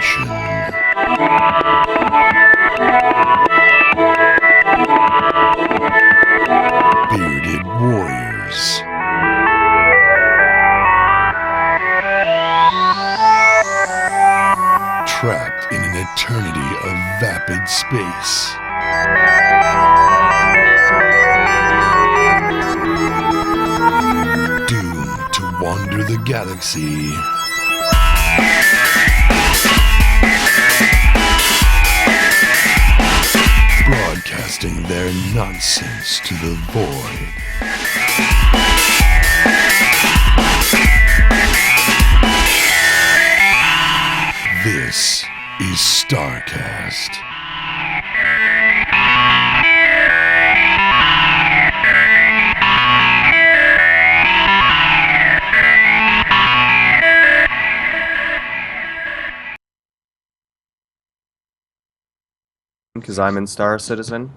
Attention. Bearded warriors. Trapped in an eternity of vapid space. Doomed to wander the galaxy. Broadcasting their nonsense to the void. This is StarCast. Because I'm in Star Citizen.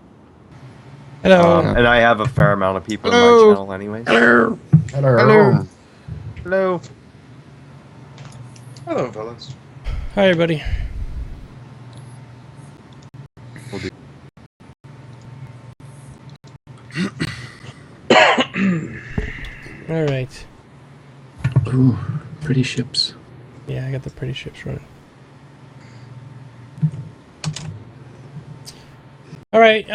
Hello. And I have a fair amount of people in my channel anyways. Hello. Hello. Hello. Hello, fellas. Hi, everybody. We'll do. All right. Ooh, pretty ships. Yeah, I got the pretty ships running. All right.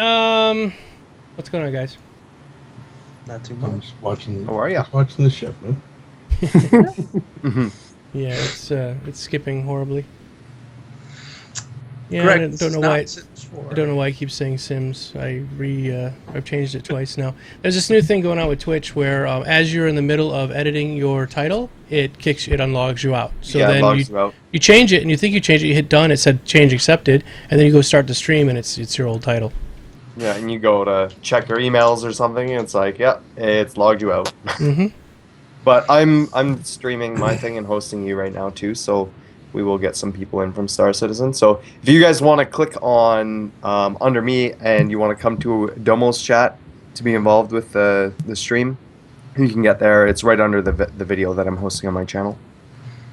What's going on, guys? Not too I'm much. just watching. How are ya? Just watching the ship, man. Yeah, it's skipping horribly. Yeah, Correct. I don't know It's why. not Sims 4. I don't know why I keep saying Sims. I've changed it twice now. There's this new thing going on with Twitch where as you're in the middle of editing your title, it unlogs you out. So Yeah, it then logs you out. you change it and you think you changed it, you hit done, it said change accepted, and then you go start the stream and it's your old title. Yeah, and you go to check your emails or something, and it's like, yeah, it's logged you out. Mm-hmm. But I'm streaming my thing and hosting you right now too, so we will get some people in from Star Citizen. So if you guys want to click on under me and you want to come to Domo's chat to be involved with the stream, you can get there. It's right under the video that I'm hosting on my channel.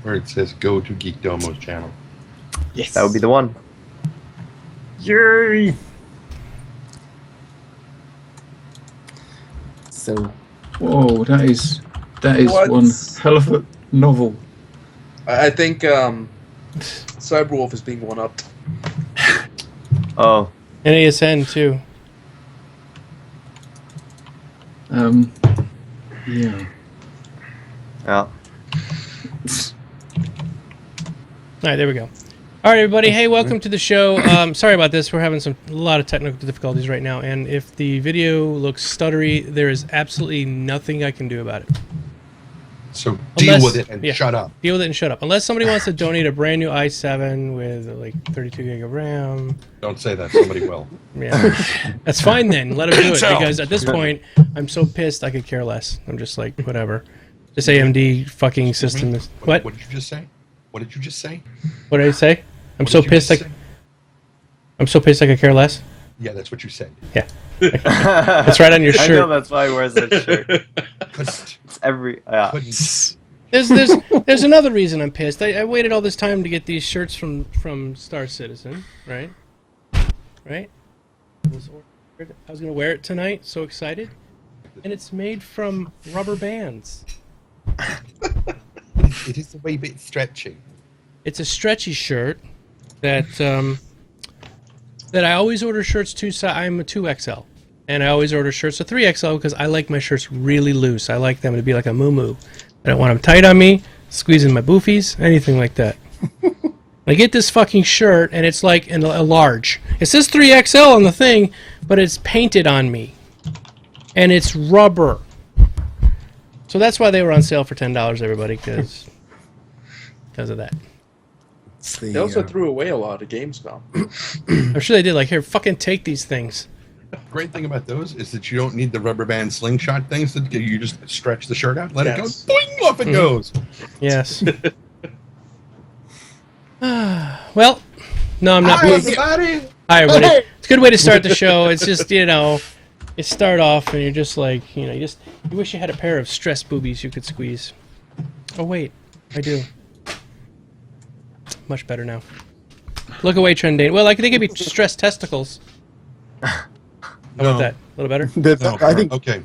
Where it says go to Geekdomo's channel. Yes. That would be the one. Yay! So, whoa, that is What? one hell of a novel. I think Cyberwolf is being one-upped. Oh, And ASN too. Yeah. yeah. All right, there we go. All right, everybody. Hey, welcome to the show. Sorry about this. We're having a lot of technical difficulties right now, and if the video looks stuttery, there is absolutely nothing I can do about it. So deal Unless- with it and yeah. shut up. Deal with it and shut up. Unless somebody wants to donate a brand new i7 with like 32 gig of RAM. Don't say that. Somebody will. Yeah, that's fine then. Let them do it because at this point, I'm so pissed I could care less. I'm just like whatever. This AMD fucking system is what? What did you just say? What did you just say? What did I say? I'm What so did you pissed. just Like say? I'm so pissed I could care less. Yeah, that's what you said. Yeah, it's right on your I know shirt. that's why he wears that shirt. Couldn't. It's every yeah. Couldn't. There's another reason I'm pissed. I waited all this time to get these shirts from Star Citizen, right? Right? I was gonna wear it tonight. So excited, and it's made from rubber bands. It is a wee bit stretchy. It's a stretchy shirt that I always order shirts I'm a 2XL, and I always order shirts a 3XL because I like my shirts really loose. I like them to be like a moo-moo. I don't want them tight on me, squeezing my boofies, anything like that. I get this fucking shirt, and it's like a large. It says 3XL on the thing, but it's painted on me, and it's rubber. So that's why they were on sale for $10, everybody, because of that. They also threw away a lot at Gamescom. I'm sure they did. Like, here, fucking take these things. Great thing about those is that you don't need the rubber band slingshot things. That you just stretch the shirt out, let it go, Yes. boing, off it goes. Yes. Well, no, I'm not. Hi, everybody. Hi, everybody. It's a good way to start the show. It's just, you start off and you're just like, you wish you had a pair of stress boobies you could squeeze. Oh, wait, I do. Much better now. Look away, Trendane. Well, like they could be stressed testicles. How No. about that? A little better? No, I think okay.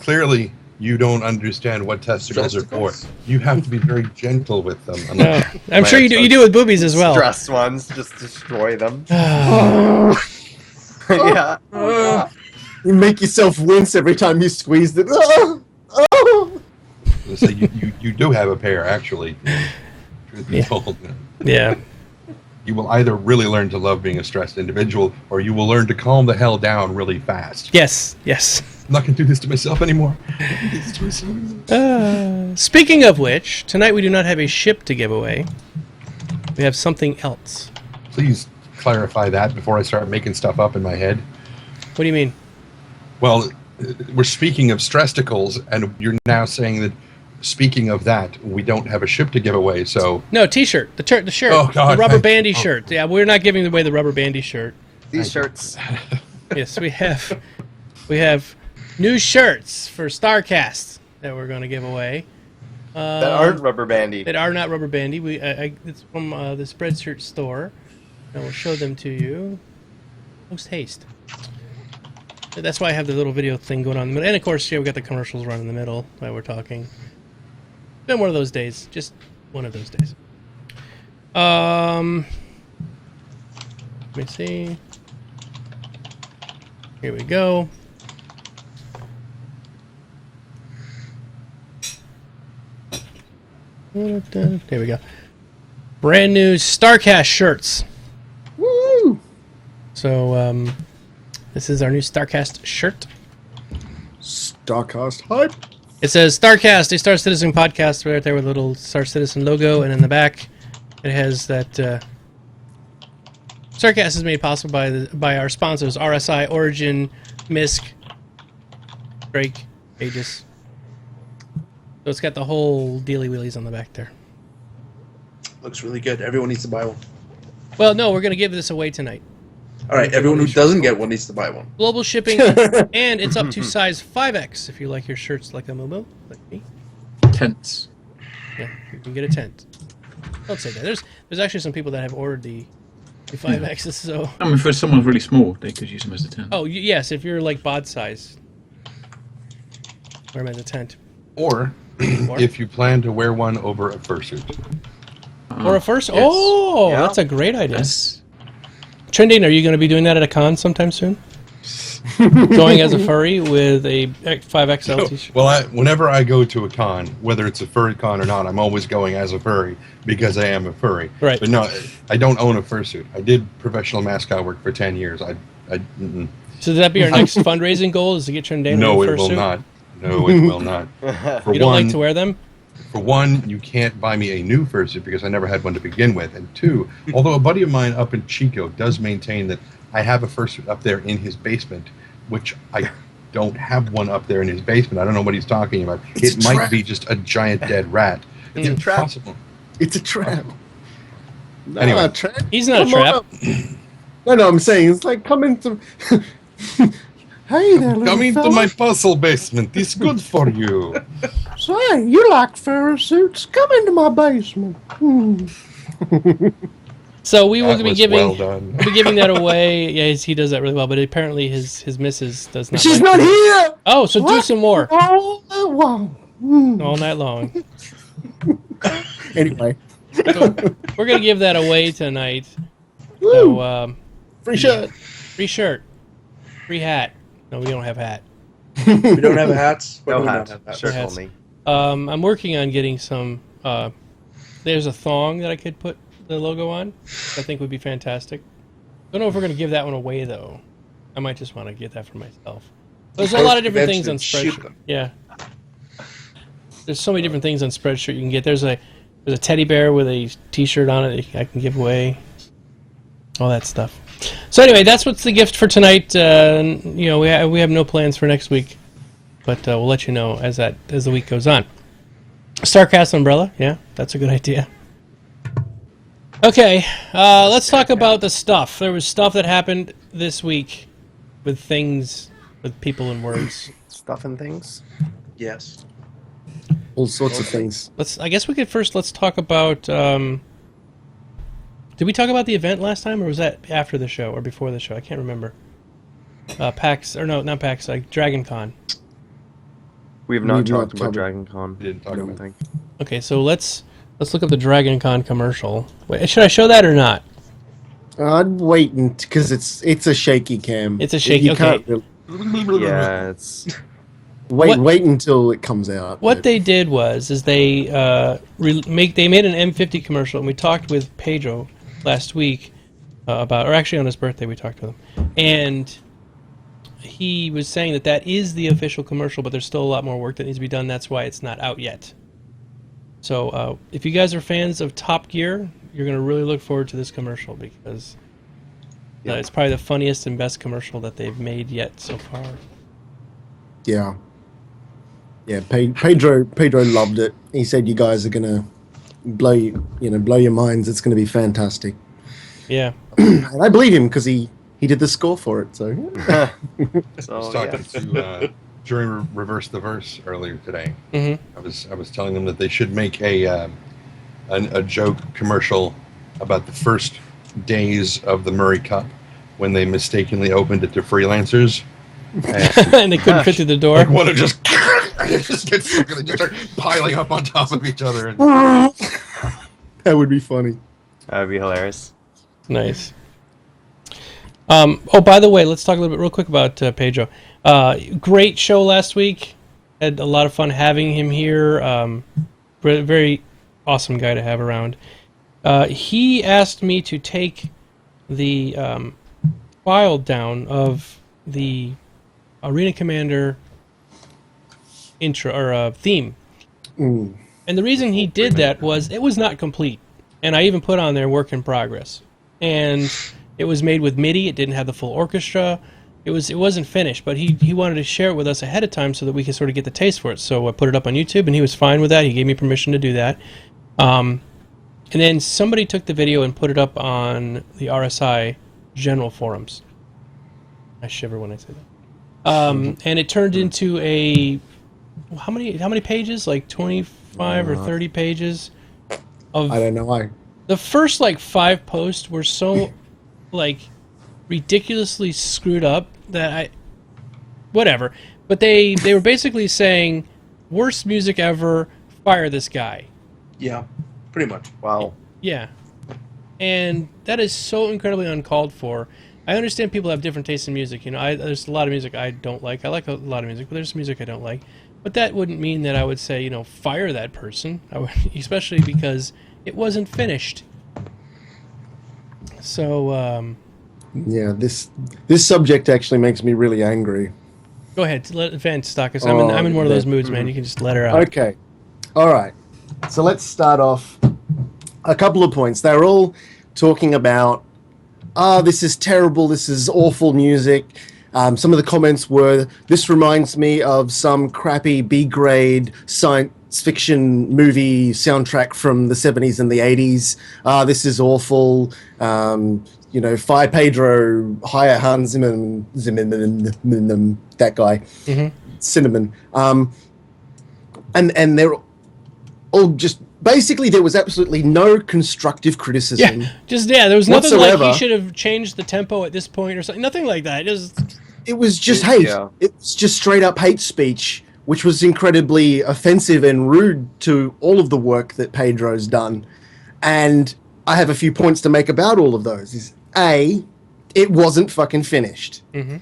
Clearly, you don't understand what testicles are for. Testicles? You have to be very gentle with them. No, unless- I'm sure you do. You do with boobies as well. Stress ones, just destroy them. Yeah. you make yourself wince every time you squeeze it. So you do have a pair, actually. Truth be told. Yeah. You will either really learn to love being a stressed individual, or you will learn to calm the hell down really fast. Yes. Yes. I'm not going to do this to myself anymore. Speaking of which, tonight we do not have a ship to give away. We have something else. Please clarify that before I start making stuff up in my head. What do you mean? Well, we're speaking of stressticles, and you're now saying that, speaking of that, we don't have a ship to give away, so... No, T-shirt. The shirt. Oh, God, the rubber thank- bandy oh. shirt. Yeah, we're not giving away the rubber bandy shirt. These shirts. Yes, we have. We have new shirts for StarCast that we're going to give away. That aren't rubber bandy. That are not rubber bandy. It's from the Spreadshirt store. And we'll show them to you. Post haste. That's why I have the little video thing going on in the middle. And of course, yeah, we got the commercials running in the middle while we're talking. Been one of those days. Just one of those days. Let me see. Here we go. There we go. Brand new StarCast shirts. Woo! So, this is our new StarCast shirt. StarCast hype. It says StarCast, a Star Citizen podcast, right there with a little Star Citizen logo, and in the back, it has that. StarCast is made possible by our sponsors: RSI, Origin, Misk, Drake, Aegis. So it's got the whole dealy wheelies on the back there. Looks really good. Everyone needs to buy one. Well, no, we're gonna give this away tonight. All right, everyone who doesn't get one needs to buy one. Global shipping, and it's up to size 5X if you like your shirts like a Momo, like me. Tents. Yeah, you can get a tent. Don't say that. There's actually some people that have ordered the 5Xs, so... I mean, for someone really small, they could use them as a tent. Oh, yes, if you're like bod size. Wear them as a tent. Or, if you plan to wear one over a fursuit. Or a first... Yes. Oh, Yeah. that's a great idea. Yes. Trending, are you going to be doing that at a con sometime soon? Going as a furry with a 5XL t-shirt? Well, whenever I go to a con, whether it's a furry con or not, I'm always going as a furry because I am a furry. Right. But no, I don't own a fursuit. I did professional mascot work for 10 years. So that be our next fundraising goal, is to get Trending No, in a it will fursuit? not. No, it will not. For You don't one, like to wear them? For one, you can't buy me a new fursuit because I never had one to begin with. And two, although a buddy of mine up in Chico does maintain that I have a fursuit up there in his basement, which I don't have one up there in his basement. I don't know what he's talking about. It's It a might trap. be just a giant dead rat. It's a trap. Possible. It's a trap. Anyway. Not a trap. He's not a Come trap. on. No, I'm saying it's like coming to. Hey there, little Coming to fella. my puzzle basement. It's good for you. Say, you like fursuits? Come into my basement. So we will That be was giving well done. we'll be giving that away. Yeah, he does that really well, but apparently his missus does not. She's like not to. here. Oh, so do What? some more Oh, wow. all night long. Anyway, So we're gonna give that away tonight. Woo. So free shirt. free shirt, free hat. No, we don't have hat. We don't have hats. What No do we hat. not have hats? Shirt Hats. only. I'm working on getting some. There's a thong that I could put the logo on. I think would be fantastic. Don't know if we're gonna give that one away though. I might just want to get that for myself. There's a lot of different things on Shoot Spreadshirt. them. Yeah. There's so many different things on Spreadshirt you can get. There's a teddy bear with a T-shirt on it that I can give away. All that stuff. So anyway, that's what's the gift for tonight. You know, we have no plans for next week, but we'll let you know as the week goes on. StarCast umbrella, yeah, that's a good idea. Okay, let's talk about the stuff. There was stuff that happened this week with things, with people and words. Stuff and things. Yes. All sorts of things. I guess we could first let's talk about Did we talk about the event last time, or was that after the show or before the show? I can't remember. PAX, or no, not PAX, like Dragon Con. We have not talked about Dragon Con. We didn't talk about anything. Okay, so let's look up the Dragon Con commercial. Wait, should I show that or not? I'd wait because it's a shaky cam. It's a shaky. You Okay. can't really, Yeah, it's wait until it comes out. What they did was they made an M50 commercial, and we talked with Pedro last week about, or actually on his birthday we talked with him, and he was saying that is the official commercial, but there's still a lot more work that needs to be done. That's why it's not out yet. So if you guys are fans of Top Gear, you're going to really look forward to this commercial, because it's probably the funniest and best commercial that they've made yet so far. Yeah. Yeah, Pedro loved it. He said you guys are gonna blow your minds. It's gonna be fantastic. Yeah. And I believe him because he did the score for it. So. I was talking to during Reverse the Verse earlier today. Mm-hmm. I was telling them that they should make a joke commercial about the first days of the Murray Cup when they mistakenly opened it to freelancers. And they couldn't fit through the door. Like one of just gets sick and they just start piling up on top of each other. And that would be funny. That'd be hilarious. Nice. Oh, by the way, let's talk a little bit real quick about Pedro. Great show last week. Had a lot of fun having him here. Very awesome guy to have around. He asked me to take the file down of the Arena Commander intro or theme. And the reason he did that was it was not complete. And I even put on there work in progress. And it was made with MIDI. It didn't have the full orchestra. It wasn't finished, but he wanted to share it with us ahead of time so that we could sort of get the taste for it. So I put it up on YouTube, and he was fine with that. He gave me permission to do that. And then somebody took the video and put it up on the RSI general forums. I shiver when I say that. And it turned into a how many pages? Like 25 or 30 pages of. I don't know why. The first 5 posts were so ridiculously screwed up that whatever. But they were basically saying worst music ever. Fire this guy. Yeah, pretty much. Wow. Yeah. And that is so incredibly uncalled for. I understand people have different tastes in music. There's a lot of music I don't like. I like a lot of music, but there's music I don't like. But that wouldn't mean that I would say, fire that person, especially because it wasn't finished. So, yeah, this subject actually makes me really angry. Go ahead, let vent, Stockus. I'm in one of those moods, man. You can just let her out. Okay. All right. So let's start off. A couple of points. They're all talking about, this is terrible, this is awful music. Some of the comments were, this reminds me of some crappy B-grade science fiction movie soundtrack from the 70s and the 80s. This is awful. Fire Pedro, hire Hans Zimmerman, that guy. Mm-hmm. Cinnamon. And they're all just... Basically, there was absolutely no constructive criticism. There was nothing whatsoever. like he should have changed the tempo at this point or something. Nothing like that. It was just hate. Yeah. It was just straight up hate speech, which was incredibly offensive and rude to all of the work that Pedro's done. And I have a few points to make about all of those. Is A, it wasn't fucking finished. Mm-hmm.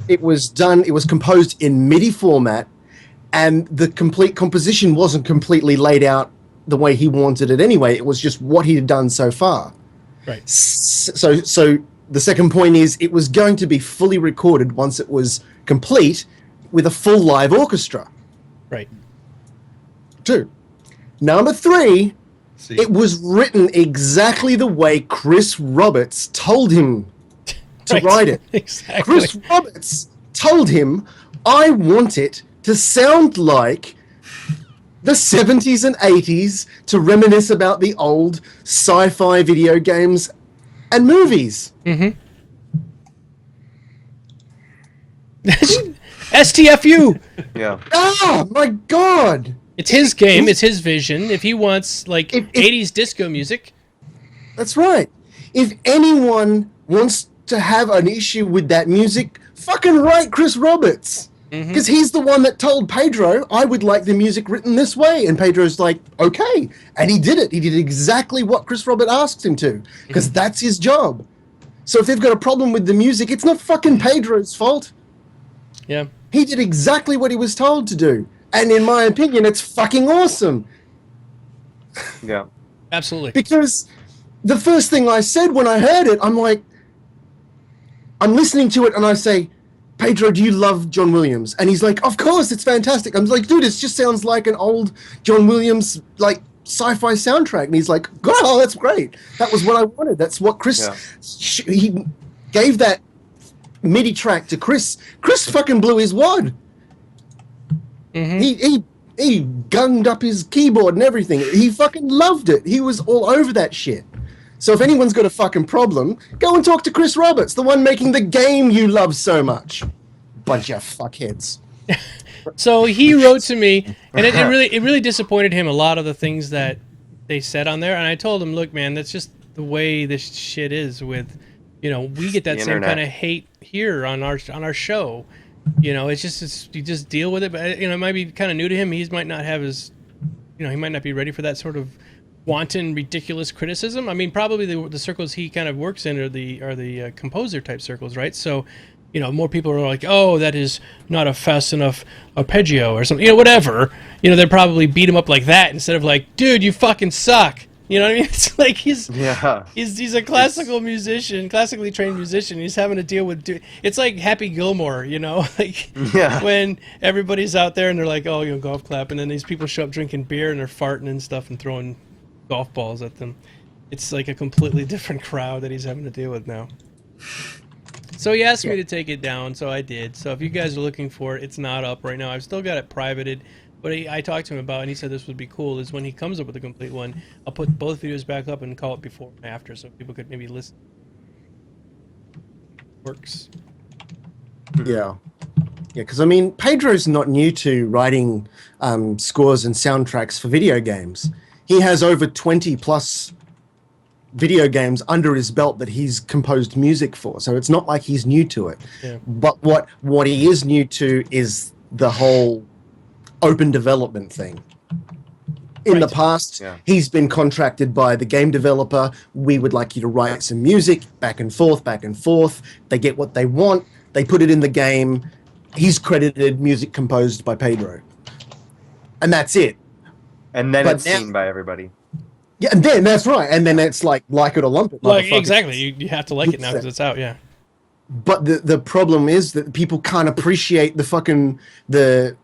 It was done. It was composed in MIDI format, and the complete composition wasn't completely laid out the way he wanted it anyway. It was just what he had done so far. Right. So the second point is it was going to be fully recorded once it was complete with a full live orchestra. Right. 2. Number 3, it was written exactly the way Chris Roberts told him to write it. Exactly. Chris Roberts told him, I want it to sound like the 70s and 80s, to reminisce about the old sci-fi video games and movies. Mm-hmm. STFU! Yeah. Oh, my God! It's his game, it's his vision. If he wants, 80s disco music, That's right. If anyone wants to have an issue with that music, fucking write Chris Roberts. Because he's the one that told Pedro, I would like the music written this way. And Pedro's like, okay. And he did it. He did exactly what Chris Robert asked him to. Because that's his job. So if they've got a problem with the music, it's not fucking Pedro's fault. Yeah. He did exactly what he was told to do. And in my opinion, it's fucking awesome. Yeah. Absolutely. Because the first thing I said when I heard it, I'm like, I'm listening to it and I say, Pedro, do you love John Williams? And he's like, of course, it's fantastic. I'm like, dude, it just sounds like an old John Williams, like, sci-fi soundtrack. And he's like, oh, that's great. That was what I wanted. That's what Chris, he gave that MIDI track to Chris. Chris fucking blew his wad. He gunged up his keyboard and everything. He fucking loved it. He was all over that shit. So if anyone's got a fucking problem, go and talk to Chris Roberts, the one making the game you love so much. Bunch of fuckheads. So he wrote to me, and it really disappointed him, a lot of the things that they said on there. And I told him, look, man, that's just the way this shit is with, we get that same kind of hate here on our show. It's just you just deal with it. But it might be kind of new to him. He might not have his, he might not be ready for that sort of wanton, ridiculous criticism. I mean, probably the circles he kind of works in are the composer type circles, right? So, more people are like, oh, that is not a fast enough arpeggio or something, whatever. They'd probably beat him up like that instead of like, dude, you fucking suck. You know what I mean? It's like he's a classically trained musician. He's having to deal with it's like Happy Gilmore, when everybody's out there and they're like, oh, golf clap, and then these people show up drinking beer and they're farting and stuff and throwing golf balls at them. It's like a completely different crowd that he's having to deal with now. So he asked me to take it down, so I did. So if you guys are looking for it, it's not up right now. I've still got it privated. What I talked to him about, and he said this would be cool, is when he comes up with a complete one, I'll put both videos back up and call it before and after, so people could maybe listen. Works. Yeah. Yeah, because, I mean, Pedro's not new to writing scores and soundtracks for video games. He has over 20-plus video games under his belt that he's composed music for, so it's not like he's new to it. Yeah. But what he is new to is the whole open development thing. In the past, he's been contracted by the game developer. We would like you to write some music, back and forth. They get what they want. They put it in the game. He's credited music composed by Pedro. And that's it. And then it's seen by everybody. Yeah, and then that's right. And then it's like it or lump it. Like, exactly. You have to like it now because it's out, yeah. But the problem is that people can't appreciate the fucking the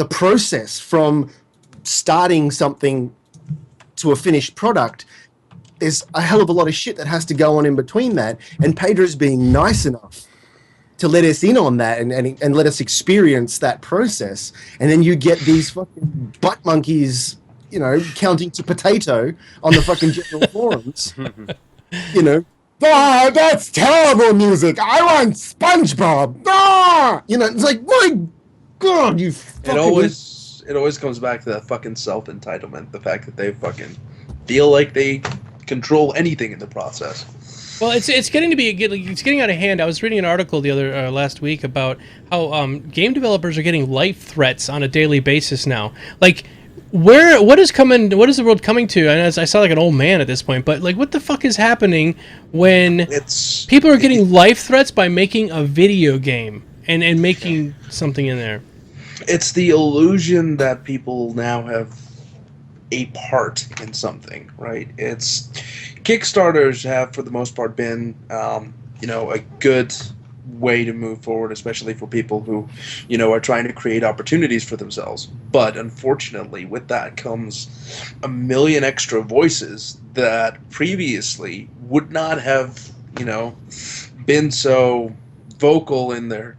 process from starting something to a finished product. There's a hell of a lot of shit that has to go on in between that, and Pedro's being nice enough to let us in on that and let us experience that process. And then you get these fucking butt monkeys, counting to potato on the fucking general forums, oh, that's terrible music. I want SpongeBob. Ah! It's like, my God, you fucking... It always comes back to that fucking self-entitlement, the fact that they fucking feel like they control anything in the process. Well, it's getting out of hand. I was reading an article last week about how game developers are getting life threats on a daily basis now. Like, what is the world coming to? And I sound like an old man at this point, but like, what the fuck is happening when people are getting life threats by making a video game and making something in there? It's the illusion that people now have a part in something, right? It's Kickstarters have, for the most part, been, a good way to move forward, especially for people who, are trying to create opportunities for themselves. But unfortunately, with that comes a million extra voices that previously would not have, been so vocal in their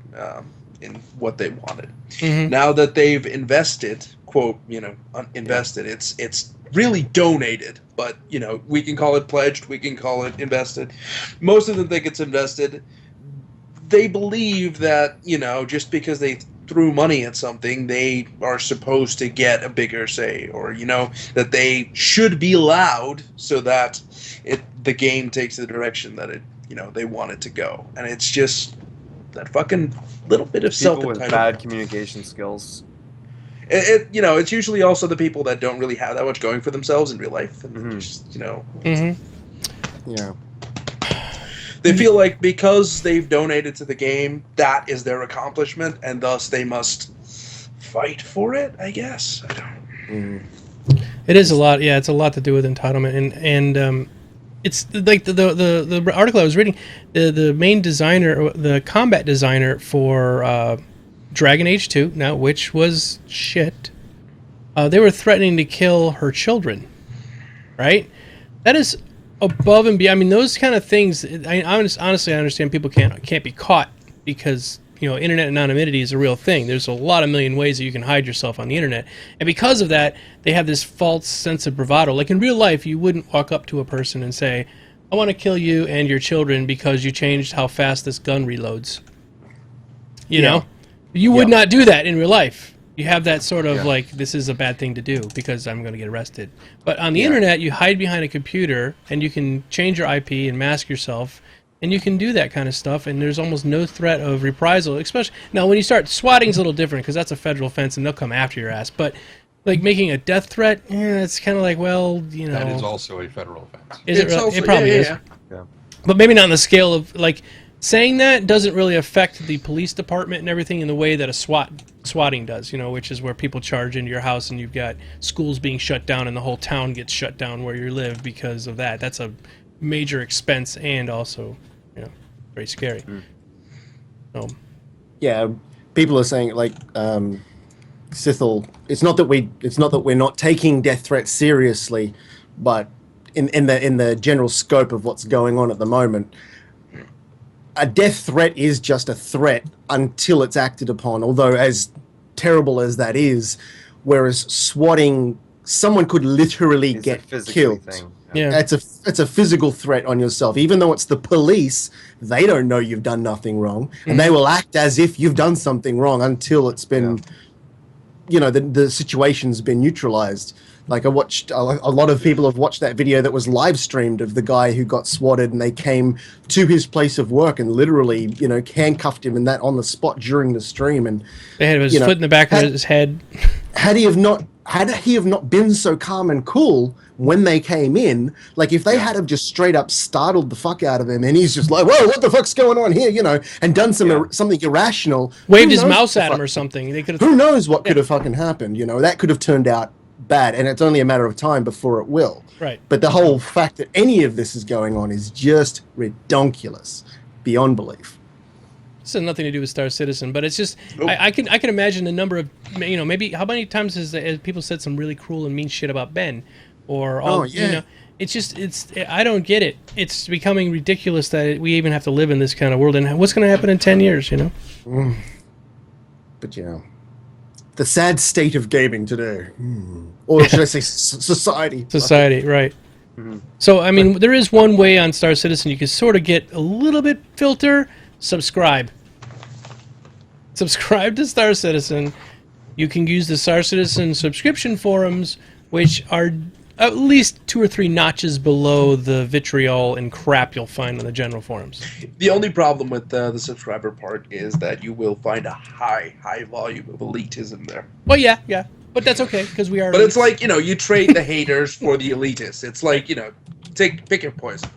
in what they wanted. Mm-hmm. Now that they've invested, quote, invested, it's really donated, but, we can call it pledged, we can call it invested. Most of them think it's invested. They believe that, just because they threw money at something, they are supposed to get a bigger say, or that they should be loud so that the game takes the direction that they want it to go. And it's just that fucking little bit of People with self-entitlement. bad communication skills. It's usually also the people that don't really have that much going for themselves in real life, and just Yeah. they feel like because they've donated to the game, that is their accomplishment, and thus they must fight for it, I guess. I don't. It is a lot. Yeah, it's a lot to do with entitlement, and it's like the article I was reading. The main designer, the combat designer for Dragon Age 2, now which was shit. They were threatening to kill her children. Right? That is above and beyond. I mean, those kind of things. Honestly, I understand people can't be caught because internet anonymity is a real thing. There's a lot of million ways that you can hide yourself on the internet, and because of that, they have this false sense of bravado. Like in real life, you wouldn't walk up to a person and say, "I want to kill you and your children because you changed how fast this gun reloads." You know, you would not do that in real life. You have that sort of like, this is a bad thing to do because I'm going to get arrested. But on the internet, you hide behind a computer and you can change your IP and mask yourself, and you can do that kind of stuff, and there's almost no threat of reprisal. Especially now, when you start swatting, is a little different because that's a federal offense and they'll come after your ass. But like making a death threat, it's kind of like, well, That is also a federal offense. Is it really? Also, It probably is. Yeah. But maybe not on the scale of like saying that doesn't really affect the police department and everything in the way that a swatting does, which is where people charge into your house and you've got schools being shut down and the whole town gets shut down where you live because of that. That's a major expense and also, very scary. So, Yeah, people are saying like Sithel. It's not that we're not taking death threats seriously, but in the general scope of what's going on at the moment, a death threat is just a threat until it's acted upon. Although, as terrible as that is, whereas swatting, someone could literally get killed. Thing. yeah. It's a physical threat on yourself. Even though it's the police, they don't know you've done nothing wrong, and they will act as if you've done something wrong until it's been, the situation's been neutralized. Like I watched, a lot of people have watched that video that was live streamed of the guy who got swatted, and they came to his place of work and literally, handcuffed him and that on the spot during the stream. And They had his foot in the back of his head. had he have not been so calm and cool when they came in, like if they had have just straight up startled the fuck out of him, and he's just like, "Whoa, what the fuck's going on here?" And done something irrational, Waved his mouse at him or something. They could Who have. knows what could have fucking happened? That could have turned out bad, and it's only a matter of time before it will. Right. But the whole fact that any of this is going on is just redonkulous, beyond belief. This has nothing to do with Star Citizen, but it's just I can imagine the number of maybe how many times has people said some really cruel and mean shit about Ben, or all it's I don't get it. It's becoming ridiculous that we even have to live in this kind of world, and what's going to happen in 10 years? But the sad state of gaming today, or should I say society? Society, right? So I mean, there is one way on Star Citizen you can sort of get a little bit filter. Subscribe to Star Citizen. You can use the Star Citizen subscription forums, which are at least 2 or 3 notches below the vitriol and crap you'll find on the general forums. The only problem with the subscriber part is that you will find a high volume of elitism there. Well, yeah, but that's okay because we are. But it's like you trade the haters for the elitists. It's like pick your poison.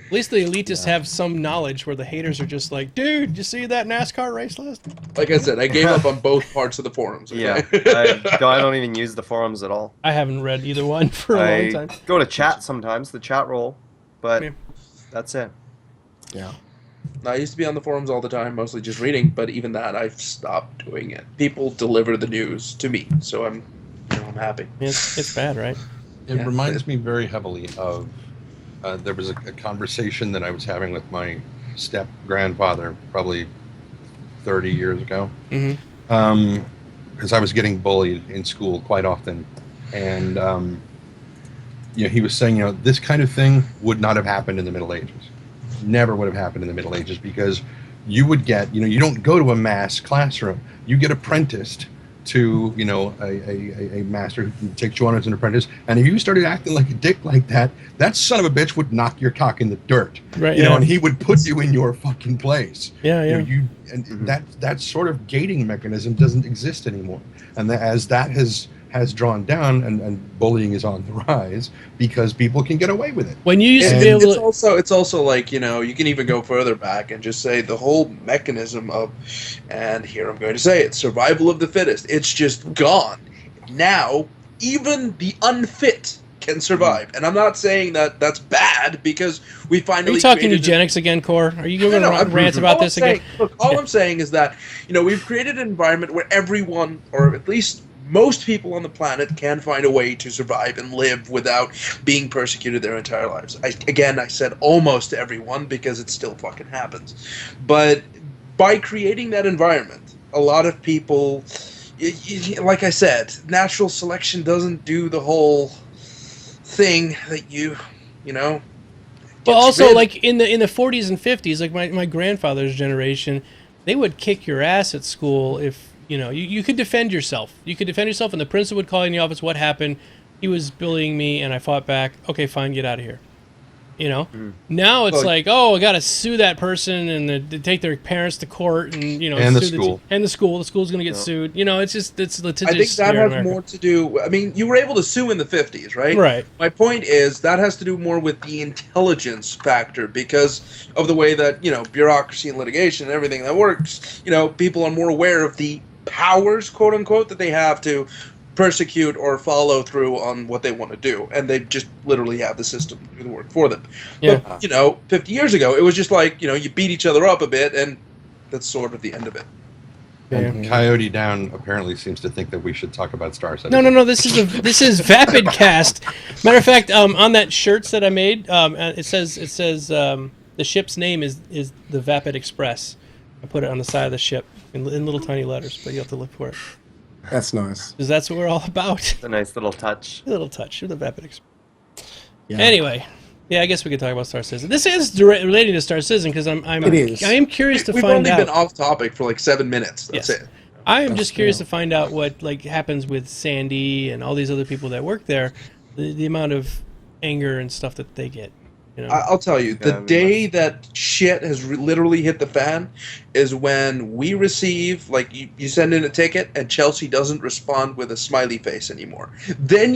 At least the elitists have some knowledge, where the haters are just like, dude, you see that NASCAR race list? Like I said, I gave up on both parts of the forums. Okay? Yeah, I don't even use the forums at all. I haven't read either one for a long time. Go to chat sometimes, the chat roll, but that's it. Yeah. I used to be on the forums all the time, mostly just reading, but even that, I've stopped doing it. People deliver the news to me, so I'm happy. It's bad, right? It reminds me very heavily of there was a conversation that I was having with my step-grandfather probably 30 years ago. Because I was getting bullied in school quite often. And he was saying, this kind of thing would not have happened in the Middle Ages. Never would have happened in the Middle Ages, because you would get, you don't go to a mass classroom. You get apprenticed to, a master who takes you on as an apprentice. And if you started acting like a dick like that, that son of a bitch would knock your cock in the dirt. Right. And he would put you in your fucking place. Yeah, yeah. That sort of gating mechanism doesn't exist anymore. And as that has drawn down and bullying is on the rise because people can get away with it. When you used to be able to... It's also like, you can even go further back and just say the whole mechanism of, and here I'm going to say it, survival of the fittest. It's just gone. Now, even the unfit can survive. And I'm not saying that that's bad because we finally... Are you talking eugenics again, Core? Are you going to rant about this again? Look, all I'm saying is that, we've created an environment where everyone, or at least... most people on the planet can find a way to survive and live without being persecuted their entire lives. I said almost everyone because it still fucking happens. But by creating that environment, a lot of people, like I said, natural selection doesn't do the whole thing that But also, like in the 40s and 50s, like my grandfather's generation, they would kick your ass at school if you could defend yourself. You could defend yourself, and the principal would call you in the office. What happened? He was bullying me, and I fought back. Okay, fine, get out of here. Now it's I got to sue that person and take their parents to court, and and the school. The school's going to get sued. It's litigious. I think that has more to do. I mean, you were able to sue in the 50s, right? Right. My point is that has to do more with the intelligence factor because of the way that bureaucracy and litigation and everything that works. People are more aware of the powers, quote unquote, that they have to persecute or follow through on what they want to do, and they just literally have the system do the work for them. Yeah. But 50 years ago, it was just like you beat each other up a bit, and that's sort of the end of it. And Coyote Down apparently seems to think that we should talk about Star Citizen. No. This is VapidCast. Matter of fact, on that shirts that I made, it says the ship's name is the Vapid Express. I put it on the side of the ship in little tiny letters, but you have to look for it. That's nice. Because that's what we're all about. It's a nice little touch. A little touch of the Vapid Express. Yeah. Anyway, I guess we could talk about Star Citizen. This is relating to Star Citizen because I am curious to find out. We've only been off topic for like 7 minutes. That's it. I am just curious to find out what happens with Sandy and all these other people that work there. The amount of anger and stuff that they get. I'll tell you, the day that shit has literally hit the fan is when we receive, you send in a ticket and Chelsea doesn't respond with a smiley face anymore. Then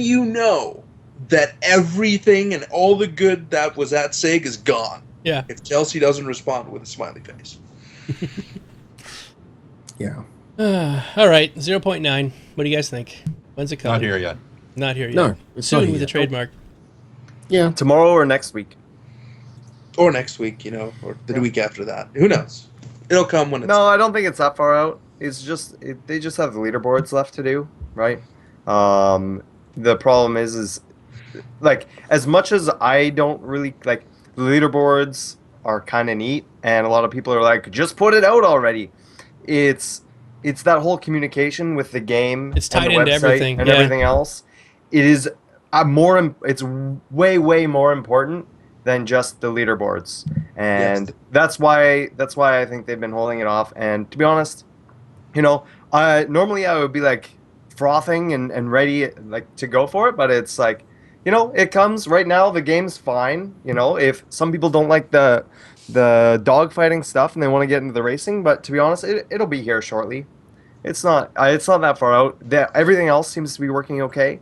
that everything and all the good that was at SIG is gone. Yeah. If Chelsea doesn't respond with a smiley face. Yeah. All right, 0.9. What do you guys think? When's it coming? Not here yet. Not here yet. No, it's soon not with here the trademark. Yeah. Tomorrow or next week. Or next week, or the week after that. Who knows? It'll come when it's... No, I don't think it's that far out. It's just they just have the leaderboards left to do, right? The problem is as much as I don't really the leaderboards are kind of neat, and a lot of people are like, just put it out already. It's that whole communication with the game. It's tied and the into website everything and everything else. It is it's way more important than just the leaderboards, and that's why I think they've been holding it off. And to be honest, normally I would be frothing and ready to go for it, but it's it comes right now. The game's fine. If some people don't like the dogfighting stuff and they want to get into the racing, but to be honest, it'll be here shortly. It's not that far out. Everything else seems to be working okay.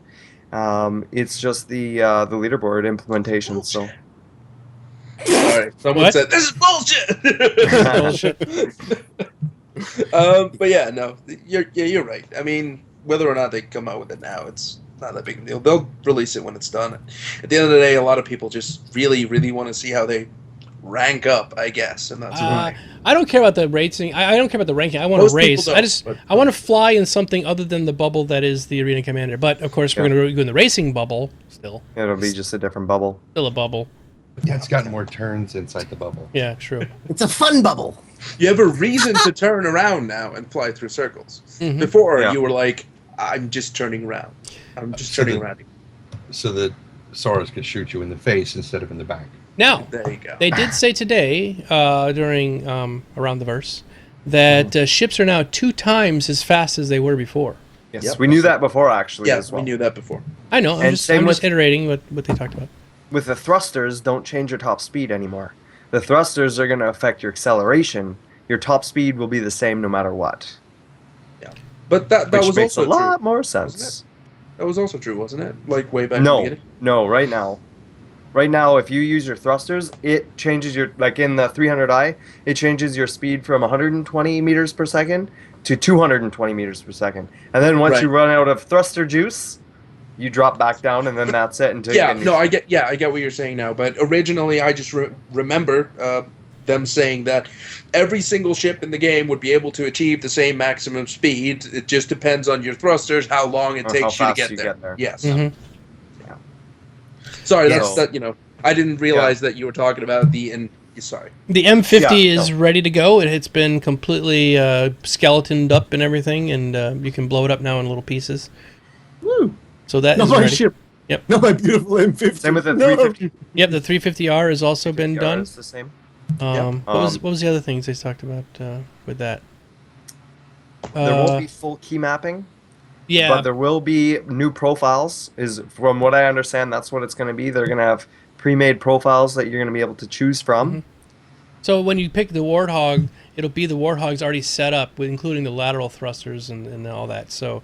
It's just the leaderboard implementation. Bullshit. So. All right, someone said this is bullshit. But yeah, no, you're right. I mean, whether or not they come out with it now, it's not that big of a deal. They'll release it when it's done. At the end of the day, a lot of people just really, really want to see how they rank up, I guess, and that's why. I don't care about the rating. I don't care about the ranking. I want to race. I want to fly in something other than the bubble that is the Arena Commander. But of course, we're going to go in the racing bubble still. It'll be just a different bubble. Still a bubble. Yeah, it's got more turns inside the bubble. Yeah, true. It's a fun bubble. You have a reason to turn around now and fly through circles. Mm-hmm. Before, you were like, I'm just turning around. I'm just turning around. So that Saurus could shoot you in the face instead of in the back. Now, There you go. they did say today, during Around the Verse, that ships are now 2 times as fast as they were before. Yes, Yep. we knew that before, actually, Yeah, as well. we knew that before. I know. I'm And just same with- iterating what they talked about. With the thrusters, don't change your top speed anymore. The thrusters are going to affect your acceleration. Your top speed will be the same no matter what. But that Which was makes also a lot true. more sense. That was also true, wasn't it? Like way back in the No, beginning? no, right now. Right now, if you use your thrusters, it changes your, like in the 300i, it changes your speed from 120 meters per second to 220 meters per second. And then once Right. you run out of thruster juice, you drop back down, and then that's it until Yeah, you get no, I get what you're saying now. But originally, I just remember them saying that every single ship in the game would be able to achieve the same maximum speed. It just depends on your thrusters, how long it Or how takes you to fast get you there. get there. Yes. Mhm. Sorry, Yes. that's that. I didn't realize that you were talking about sorry. The M50 Yeah, is ready to go. It's been completely skeletoned up and everything, and you can blow it up now in little pieces. Woo! So that Not is my ready. ship. Yep. Not my beautiful M50. Same with the No. 350. Yep, the 350R has also been done. It's the same. What was the other things they talked about with that? There won't be full key mapping, Yeah, but there will be new profiles. Is from what I understand, that's what it's going to be. They're going to have pre-made profiles that you're going to be able to choose from. Mhm. So when you pick the Warthog, it'll be the Warthog's already set up, with including the lateral thrusters and all that. So,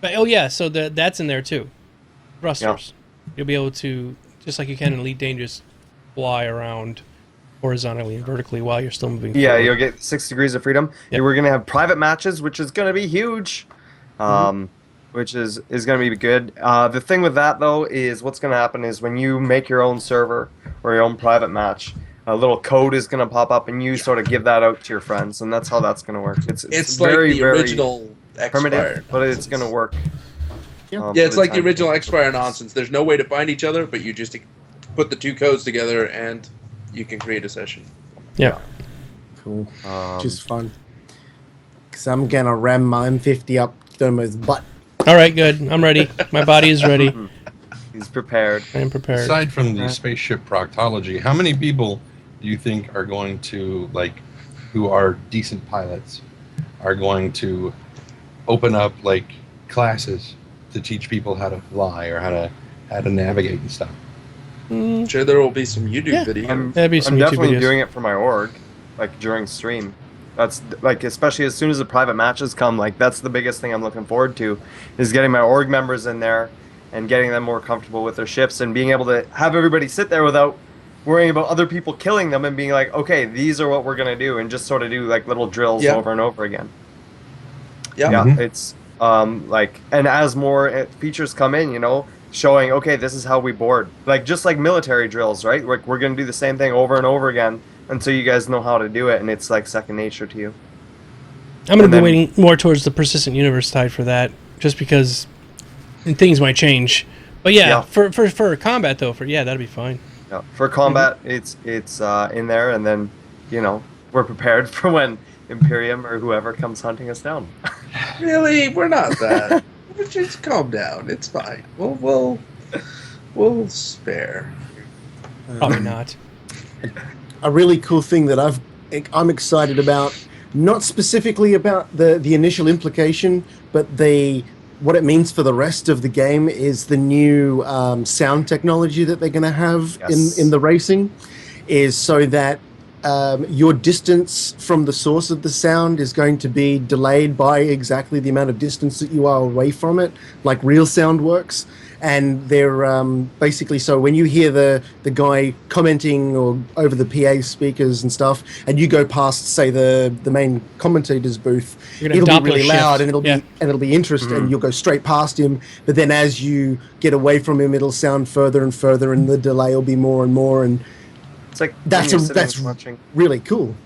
but so that's in there too. Thrusters. You'll be able to, just like you can in Elite Dangerous, fly around horizontally and vertically while you're still moving Yeah, forward. you'll get 6 degrees of freedom. Yep. We're going to have private matches, which is going to be huge, which is going to be good. The thing with that, though, is what's going to happen is when you make your own server or your own private match, a little code is going to pop up, and you sort of give that out to your friends, and that's how that's going to work. It's very, like the very original primitive, X-Fire. but it's going to work. Yeah. Yeah, it's like the original X-Fire nonsense. There's no way to find each other, but you just put the 2 codes together and you can create a session. Yeah. Cool. Just fun. Because I'm going to ram my M50 up Domo's butt. All right, good. I'm ready. My body is ready. He's prepared. I am prepared. Aside from the spaceship proctology, how many people do you think are going to, like, who are decent pilots, are going to open up, like, classes to teach people how to fly or how to navigate and stuff? I'm sure there will be some YouTube Yeah. videos. That'd be some I'm YouTube definitely videos. doing it for my org, like during stream. That's like, especially as soon as the private matches come, like that's the biggest thing I'm looking forward to, is getting my org members in there and getting them more comfortable with their ships and being able to have everybody sit there without worrying about other people killing them and being like, okay, these are what we're gonna do, and just sort of do like little drills Yeah. over and over again. Yeah. Yeah, Mhm. it's like, and as more features come in, showing, okay, this is how we board, like just like military drills, right? Like we're gonna do the same thing over and over again until you guys know how to do it, and it's like second nature to you. I'm going to And be then- waiting more towards the persistent universe side for that, just because things might change. But Yeah. for combat though, that'd be fine. Yeah. For combat, it's in there, and then we're prepared for when Imperium or whoever comes hunting us down. Really? We're not that. Just calm down. It's fine. We'll spare. Probably not. A really cool thing that I'm excited about, not specifically about the initial implication, but what it means for the rest of the game is the new sound technology that they're going to have Yes. in the racing, is so that your distance from the source of the sound is going to be delayed by exactly the amount of distance that you are away from it, like real sound works. And they're basically, so when you hear the guy commenting or over the PA speakers and stuff, and you go past, say, the main commentator's booth, You're gonna it'll have be really Doppler loud shift. and it'll be interesting, and you'll go straight past him. But then as you get away from him, it'll sound further and further, and the delay will be more and more. And It's like That's when you're a- sitting that's- and watching, really cool.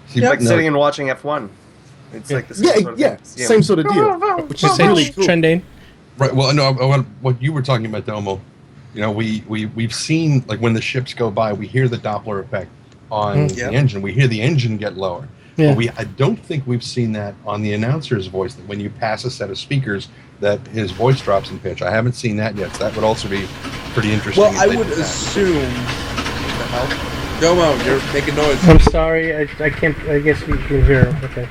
See, like no, sitting and watching F1. It's like the same sort of Yeah, thing. same sort of deal. Which is Say really cool. Trendane. right. Well, no. What you were talking about, Domo. We've seen, like, when the ships go by, we hear the Doppler effect on Mm. the Yeah. engine. We hear the engine get lower. Yeah. But I don't think we've seen that on the announcer's voice, that when you pass a set of speakers, that his voice drops in pitch. I haven't seen that yet, so that would also be pretty interesting. Well, if I they would did that. assume help? Domo, you're making noise. I'm sorry. I can't. I guess you can hear her. Okay.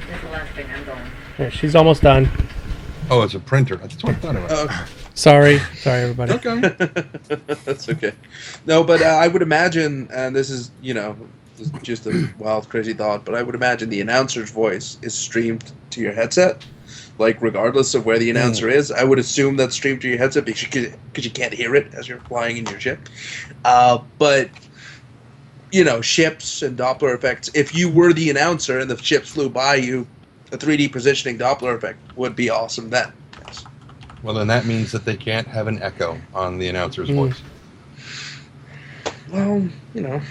That's the last thing I'm going. Yeah, she's almost done. Oh, it's a printer. That's what I thought it was. Sorry, everybody. Okay. That's okay. No, but I would imagine, and this is, this is just a wild, crazy thought, but I would imagine the announcer's voice is streamed to your headset. Like, regardless of where the announcer is, I would assume that's streamed to your headset because you can't hear it as you're flying in your ship. But, ships and Doppler effects, if you were the announcer and the ships flew by you, a 3D positioning Doppler effect would be awesome then. Yes. Well, then that means that they can't have an echo on the announcer's voice. Well, that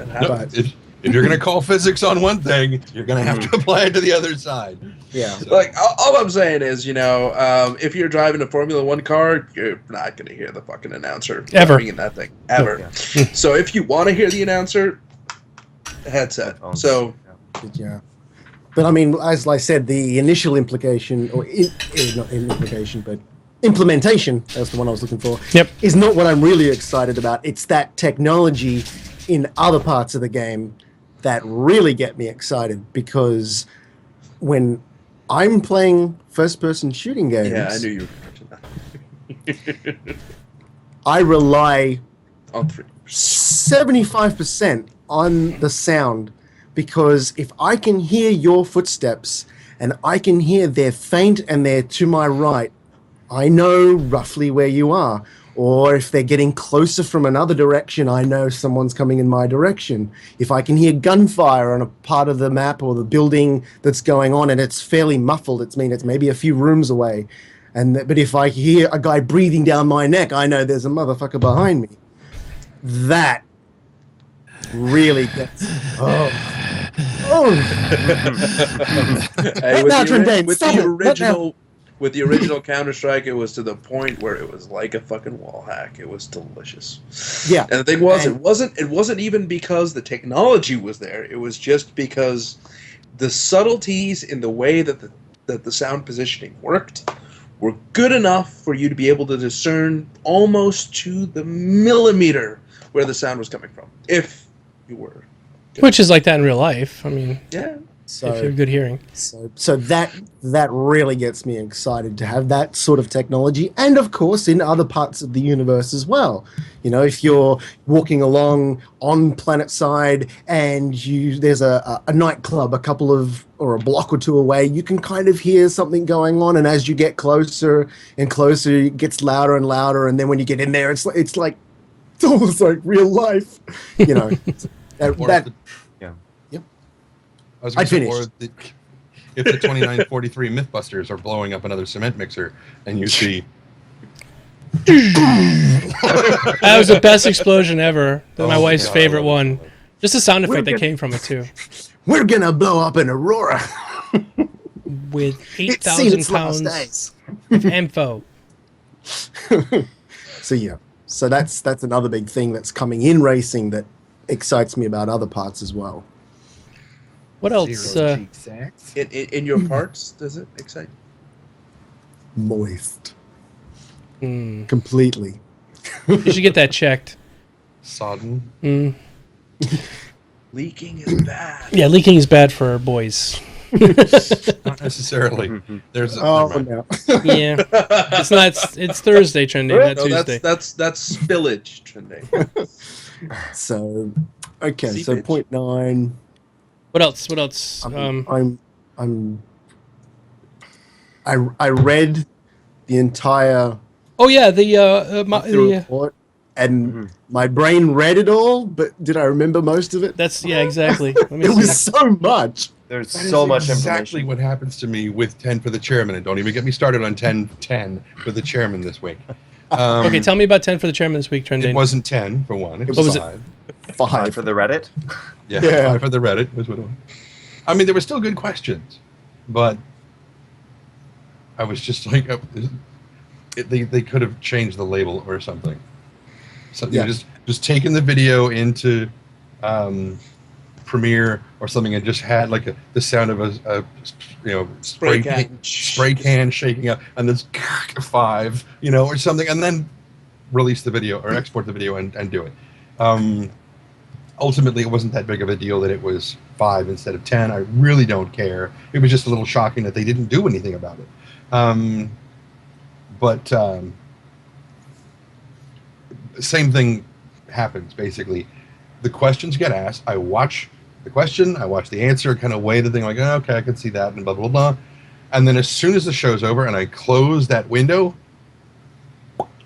happens. No, if you're going to call physics on one thing, you're going to have to apply it to the other side. Yeah. So, Like, all I'm saying is, if you're driving a Formula One car, you're not going to hear the fucking announcer Ever. driving in that thing. Ever. So if you want to hear the announcer, headset. So, Yeah. But I mean, as I said, the initial implication, or not implication, but implementation, that's the one I was looking for, Yep. is not what I'm really excited about. It's that technology in other parts of the game that really get me excited, because when I'm playing first-person shooting games, yeah, I knew you were going to mention that. I rely On 3. 75% on the sound, because if I can hear your footsteps and I can hear they're faint and they're to my right, I know roughly where you are. Or if they're getting closer from another direction, I know someone's coming in my direction. If I can hear gunfire on a part of the map or the building that's going on and it's fairly muffled, it's maybe a few rooms away. But if I hear a guy breathing down my neck, I know there's a motherfucker behind me. That really gets... Hey, Now, Trindane, stop it. With the original Counter-Strike, it was to the point where it was like a fucking wall hack. It was delicious. Yeah. And the thing was, it wasn't even because the technology was there. It was just because the subtleties in the way that the sound positioning worked were good enough for you to be able to discern almost to the millimeter where the sound was coming from, if you were. Which is like that in real life. I mean, Yeah. if you have good hearing. So that really gets me excited to have that sort of technology, and of course in other parts of the universe as well. If you're walking along on planet side and there's a nightclub a block or two away, you can kind of hear something going on, and as you get closer and closer, it gets louder and louder, and then when you get in there, it's almost like real life. I was going I'd to say, finish. if the 2943 Mythbusters are blowing up another cement mixer, and you see... That was the best explosion ever. My wife's God, favorite I love one. Just the sound effect We're that came from it too. We're gonna blow up an Aurora. With It's seen 8,000 its last pounds days. of info. So yeah, that's another big thing that's coming in racing that excites me about other parts as well. What else? In your parts, does it excite you? Moist. Completely. You should get that checked. Sodden. Leaking is bad. Yeah, leaking is bad for boys. Not necessarily. There's Oh never mind. no. Yeah, it's not. It's Thursday trending, not No, Tuesday. that's spillage trending. So okay, so Seepage. 0.9. What else? What else? I read the entire Oh yeah, the report, and my brain read it all, but did I remember most of it? That's exactly. Let me It see. was so much. There's That so is much exactly information. what happens to me with 10 for the chairman, and don't even get me started on 10 for the chairman this week. Okay, tell me about 10 for the chairman this week, It trending. wasn't 10 for one. It was What was it? 5. 5 For the Reddit? Yeah, Yeah. 5 for the Reddit was what it was. I mean, there were still good questions, but I was just like, they could have changed the label or something. Something Yeah. just taken the video into Premiere or something and just had like the sound of a spray can shaking up and this 5, or something, and then release the video or export the video and do it. Ultimately, it wasn't that big of a deal that it was 5 instead of 10. I really don't care. It was just a little shocking that they didn't do anything about it. But same thing happens, basically. The questions get asked. I watch the question. I watch the answer, kind of weigh the thing, like, oh, okay, I can see that, and blah, blah, blah. And then as soon as the show's over and I close that window,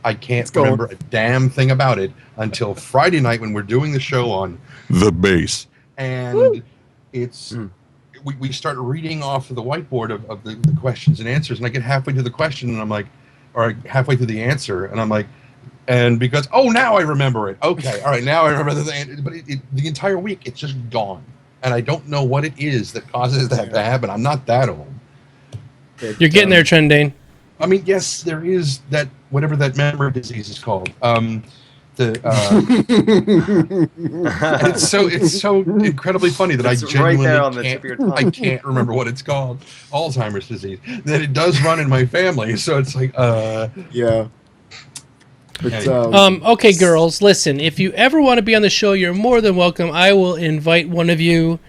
I can't remember a damn thing about it until Friday night when we're doing the show on The Base. And it's we start reading off of the whiteboard of the questions and answers, and I get halfway to the question and I'm like, or halfway through the answer, and I'm like, and because now I remember it. Okay, all right, now I remember the thing. But the entire week it's just gone, and I don't know what it is that causes that to happen. I'm not that old. You're getting there, Trendane. I mean, yes, there is that, whatever that memory disease is called. It's so incredibly funny that It's I genuinely right there on the tip of your tongue. I can't remember what it's called. Alzheimer's disease. That it does run in my family, so it's like Yeah. But, Okay, girls, listen. If you ever want to be on the show, you're more than welcome. I will invite one of you.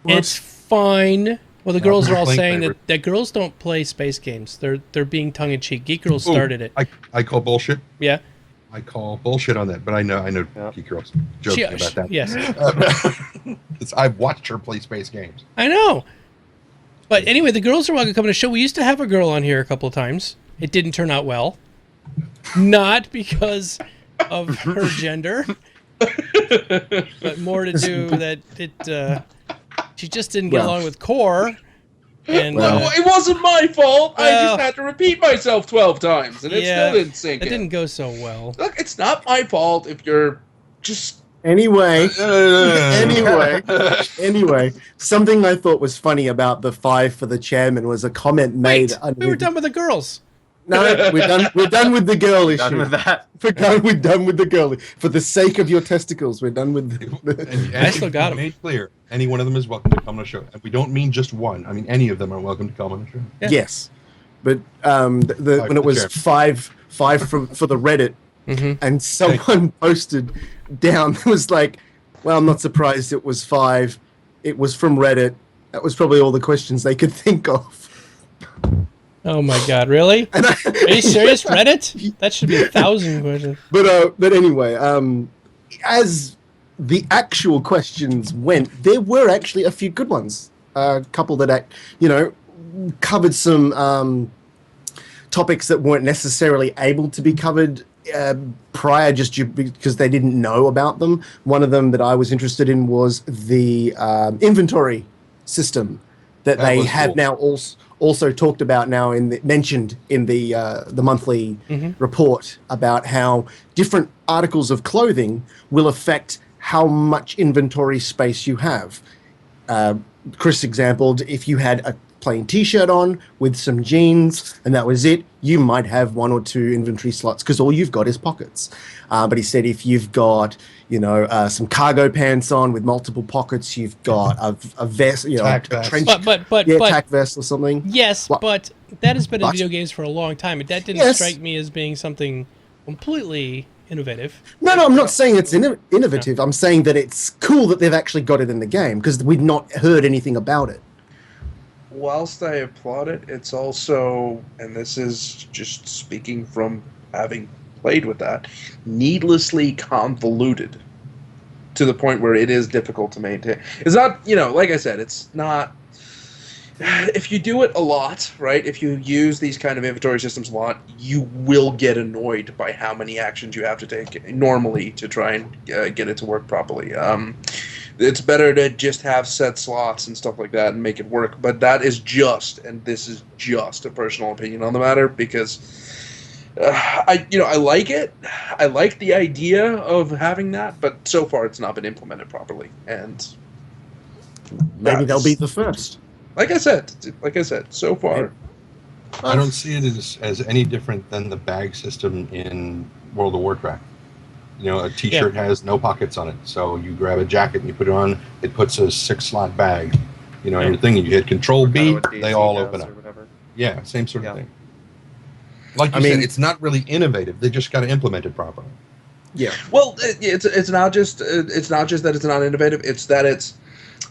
What? It's fine. Well, the girls are all Link saying favorite. that girls don't play space games. They're being tongue in cheek. Geek Girls started it. I call bullshit. Yeah. I call bullshit on that, but I know Yeah. Geek Girl's joking about that. Yes. I've watched her play space games. I know. But anyway, the girls are welcome to come to the show. We used to have a girl on here a couple of times. It didn't turn out well. Not because of her gender, but more to do that she just didn't get along with Core. And It wasn't my fault. I well- just had to repeat myself 12 times, and it still didn't sink it in. didn't go so well. Look, it's not my fault if you're just... anyway, something I thought was funny about the 5 for the chairman was a comment made. Wait, we were done with the girls. No, we're done with the girl issue. Done with that. We're done with the girl. For the sake of your testicles, we're done with And I still got 'em. Made clear, any one of them is welcome to come on the show. And we don't mean just one. I mean, any of them are welcome to come on the show. Yeah. Yes, but when it was Sure. 5 for the Reddit, and someone posted down was like, "Well, I'm not surprised it was 5. It was from Reddit. That was probably all the questions they could think of." Oh my God! Really? And Are you serious? Reddit? That should be 1,000 questions. But anyway, as the actual questions went, there were actually a few good ones. A couple that covered some topics that weren't necessarily able to be covered prior, just because they didn't know about them. One of them that I was interested in was the inventory system that they was have cool. now also talked about now mentioned in the monthly report about how different articles of clothing will affect how much inventory space you have. Chris exampled, if you had a plain t-shirt on with some jeans and that was it, you might have 1 or 2 inventory slots because all you've got is pockets. But he said if you've got some cargo pants on with multiple pockets, you've got a vest, Tack a vest. trench, But tack vest or something. yes, What? but that has been in What? video games for a long time. That didn't Yes. strike me as being something completely innovative. No, I'm not saying it's innovative. I'm saying that it's cool that they've actually got it in the game because we've not heard anything about it. Whilst I applaud it, it's also, and this is just speaking from having played with that, needlessly convoluted to the point where it is difficult to maintain. It's not, like I said, it's not... If you do it a lot, right, if you use these kind of inventory systems a lot, you will get annoyed by how many actions you have to take normally to try and get it to work properly. It's better to just have set slots and stuff like that and make it work. But that is this is just a personal opinion on the matter because I like it. I like the idea of having that, but so far it's not been implemented properly. And Maybe they'll be the first. Like I said, so far. I don't see it as any different than the bag system in World of Warcraft. A t-shirt has no pockets on it, so you grab a jacket and you put it on. It puts a 6-slot bag, your thing. You hit Control B, Kinda what they DayZ all does open up. or whatever. Yeah, same sort of Yeah. thing. Like you said, it's not really innovative. They just got to implement it properly. Yeah. Well, it's not just that it's not innovative. It's that it's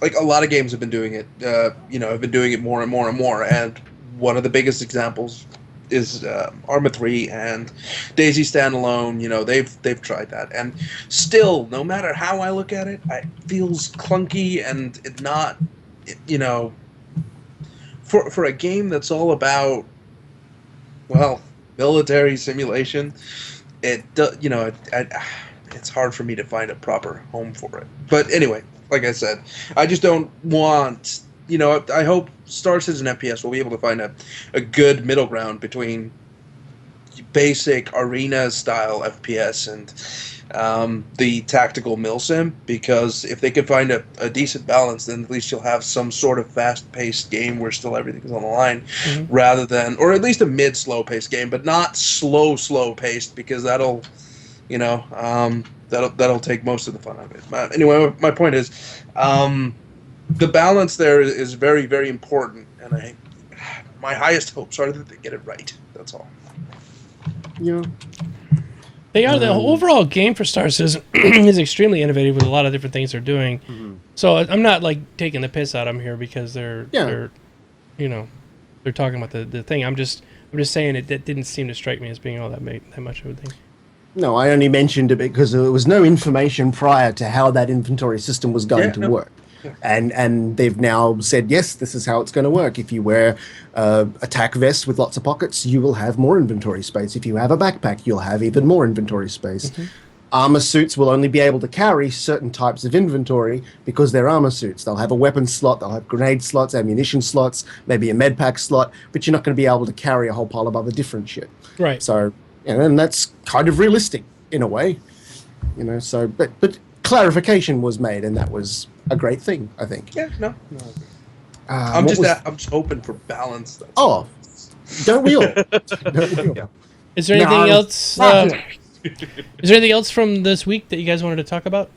like a lot of games have been doing it. Have been doing it more and more and more. And one of the biggest examples is Arma 3 and Daisy Standalone. They've tried that, and still, no matter how I look at it, it feels clunky and it not. For a game that's all about, well, military simulation, it's hard for me to find a proper home for it. But anyway, like I said, I just don't want, I hope Star Citizen FPS will be able to find a good middle ground between basic arena style FPS and the tactical milsim, because if they could find a decent balance, then at least you'll have some sort of fast-paced game where still everything's on the line, rather than, or at least a mid-slow-paced game, but not slow-paced, because that'll take most of the fun out of it. Anyway, my point is, the balance there is very, very important, and my highest hopes are that they get it right. That's all. Yeah. They are. The overall game for Star Citizen is extremely innovative with a lot of different things they're doing. So I'm not like taking the piss out of them here because they're talking about the thing. I'm just saying that didn't seem to strike me as being all that much of a thing. No, I only mentioned it because there was no information prior to how that inventory system was going to work. And they've now said, yes, this is how it's going to work. If you wear a tack vest with lots of pockets, you will have more inventory space. If you have a backpack, you'll have even more inventory space. Armor suits will only be able to carry certain types of inventory because they're armor suits. They'll have a weapon slot, they'll have grenade slots, ammunition slots, maybe a med pack slot, but you're not going to be able to carry a whole pile of other different shit. Right. So, and that's kind of realistic in a way. So, but clarification was made, and that was a great thing, I think. Yeah, no. I'm just hoping for balance. Don't we all? Don't we all? Yeah. Is there anything else? Is there anything else from this week that you guys wanted to talk about?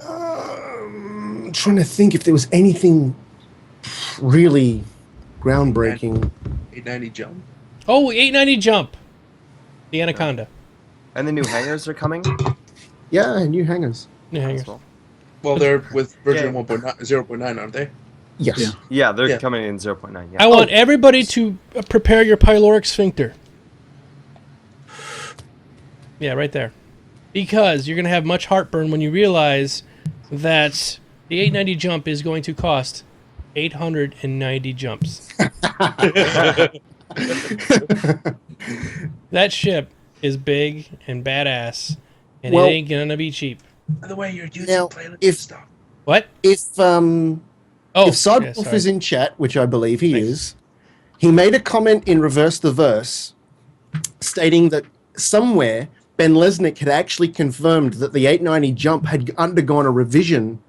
I'm trying to think if there was anything really groundbreaking. 890 jump. Oh, 890 jump. The Anaconda. And the new hangars are coming. Yeah, new hangars. New hangars. Well, they're with version 0.9, aren't they? Yes. Yeah, they're coming in 0.9. Yeah. I want everybody to prepare your pyloric sphincter. Yeah, right there. Because you're going to have much heartburn when you realize that the 890 jump is going to cost 890 jumps. That ship is big and badass, and it ain't going to be cheap. By the way, you're using playlist stuff. What? If Cyberwolf is in chat, which I believe he is, he made a comment in Reverse the Verse stating that somewhere Ben Lesnick had actually confirmed that the 890 jump had undergone a revision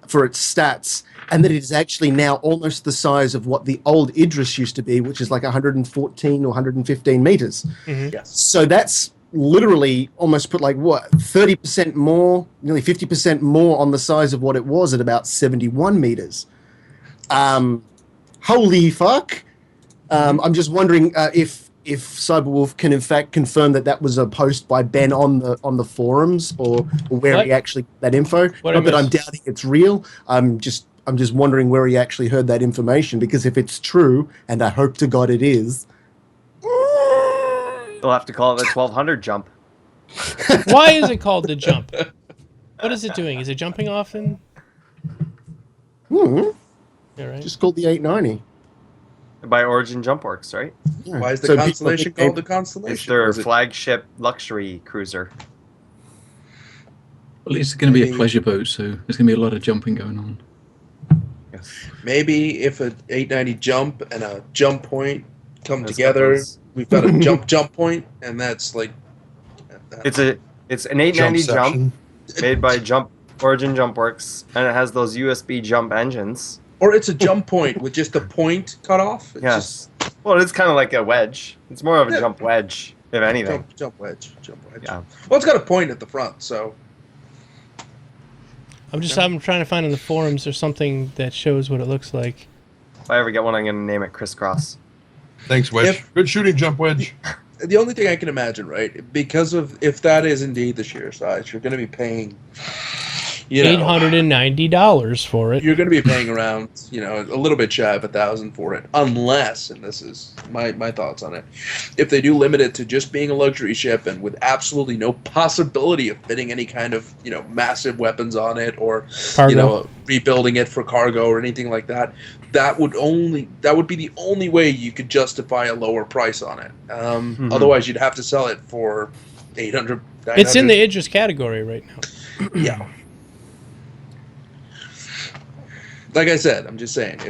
for its stats, and that it is actually now almost the size of what the old Idris used to be, which is like 114 or 115 meters. Yes. So that's literally almost put 30% more, nearly 50% more on the size of what it was at about 71 meters. Holy fuck. I'm just wondering if Cyberwolf can in fact confirm that was a post by Ben on the forums or where he actually got that info. Not that I'm doubting it's real. I'm just wondering where he actually heard that information, because if it's true, and I hope to God it is, they'll have to call it the 1200 jump. Why is it called the jump? What is it doing? Is it jumping often? Yeah, right. Just called the 890. By Origin Jump Works, right? Yeah. Why is the Constellation called the Constellation? It's their flagship luxury cruiser. At least it's going to be a pleasure boat, so there's going to be a lot of jumping going on. Yes. Maybe if an 890 jump and a jump point come together, we've got a jump point, and that's like... It's an 890 jump made by Origin Jump Works, and it has those USB jump engines. Or it's a jump point with just the point cut off. Yes. Well, it's kind of like a wedge. It's more of a jump wedge, if anything. Jump wedge. Yeah. Well, it's got a point at the front, so... I'm trying to find in the forums or something that shows what it looks like. If I ever get one, I'm going to name it Crisscross. Thanks, Wedge. Good shooting, Jump Wedge. The only thing I can imagine, right? Because of if that is indeed the sheer size, you're going to be paying, $890 for it. You're going to be paying around, a little bit shy of $1,000 for it, unless, and this is my thoughts on it, if they do limit it to just being a luxury ship and with absolutely no possibility of fitting any kind of, massive weapons on it or, Cargo. rebuilding it for cargo or anything like that. That would be the only way you could justify a lower price on it. Otherwise, you'd have to sell it for $800. It's in the Idris category right now. Yeah. Like I said, I'm just saying,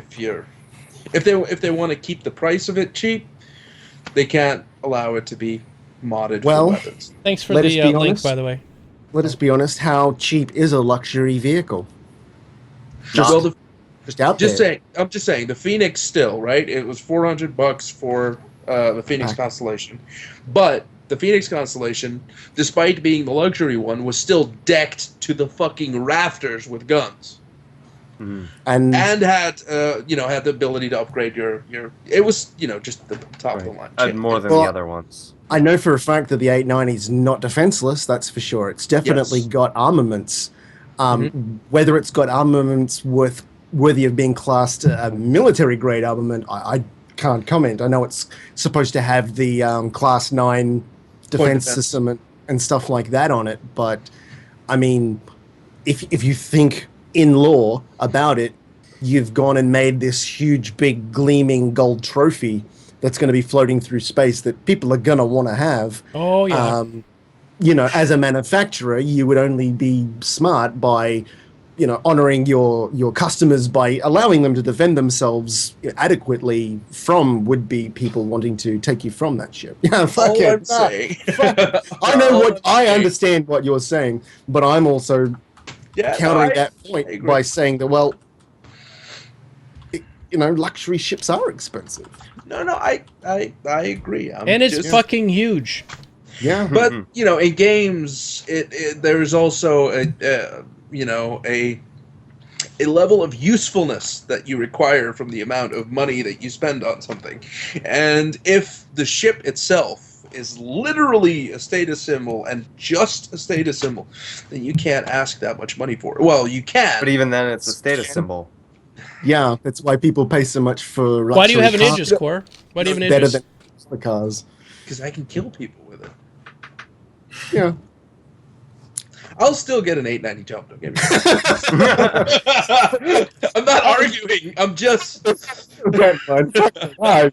if they want to keep the price of it cheap, they can't allow it to be modded for weapons. Thanks for the link, by the way. Let us be honest. How cheap is a luxury vehicle? Just out there. I'm just saying. The Phoenix still, right? It was $400 for the Phoenix Constellation, but the Phoenix Constellation, despite being the luxury one, was still decked to the fucking rafters with guns. And had had the ability to upgrade your it was just the top of the line. Had more than the other ones. I know for a fact that the 890 is not defenseless. That's for sure. It's definitely got armaments. Whether it's got armaments worthy of being classed a military grade armament, I can't comment. I know it's supposed to have the Class 9 defense system and stuff like that on it, but I mean, if you think in law about it, you've gone and made this huge, big, gleaming gold trophy that's going to be floating through space that people are going to want to have. Oh, yeah. As a manufacturer, you would only be smart by, honoring your customers by allowing them to defend themselves adequately from would-be people wanting to take you from that ship. Yeah, fuck it. I'm saying. I understand what you're saying, but I'm also countering that point by saying that, luxury ships are expensive. No, I agree. And it's fucking huge. Yeah. But, in games, there's also a level of usefulness that you require from the amount of money that you spend on something. And if the ship itself is literally a status symbol and just a status symbol, then you can't ask that much money for it. Well, you can. But even then, it's a status symbol. Yeah, that's why people pay so much for. Why do you have an Idris core? Why do you have an Better Idris? than the cars. Because I can kill people with it. Yeah. I'll still get an 890 jump. Don't get me wrong. I'm not arguing. I'm just. My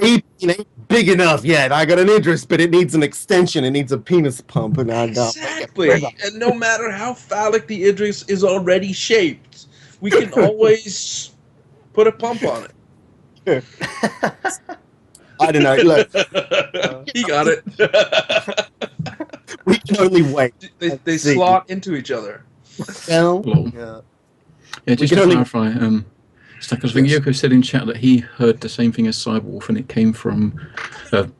EP ain't big enough yet. I got an Idris, but it needs an extension. It needs a penis pump, and exactly. And no matter how phallic the Idris is already shaped, we can always put a pump on it. I don't know. Look, he got it. We can only wait. They slot into each other. Well, just to clarify, Stackers, I think Yoko said in chat that he heard the same thing as Cyberwolf, and it came from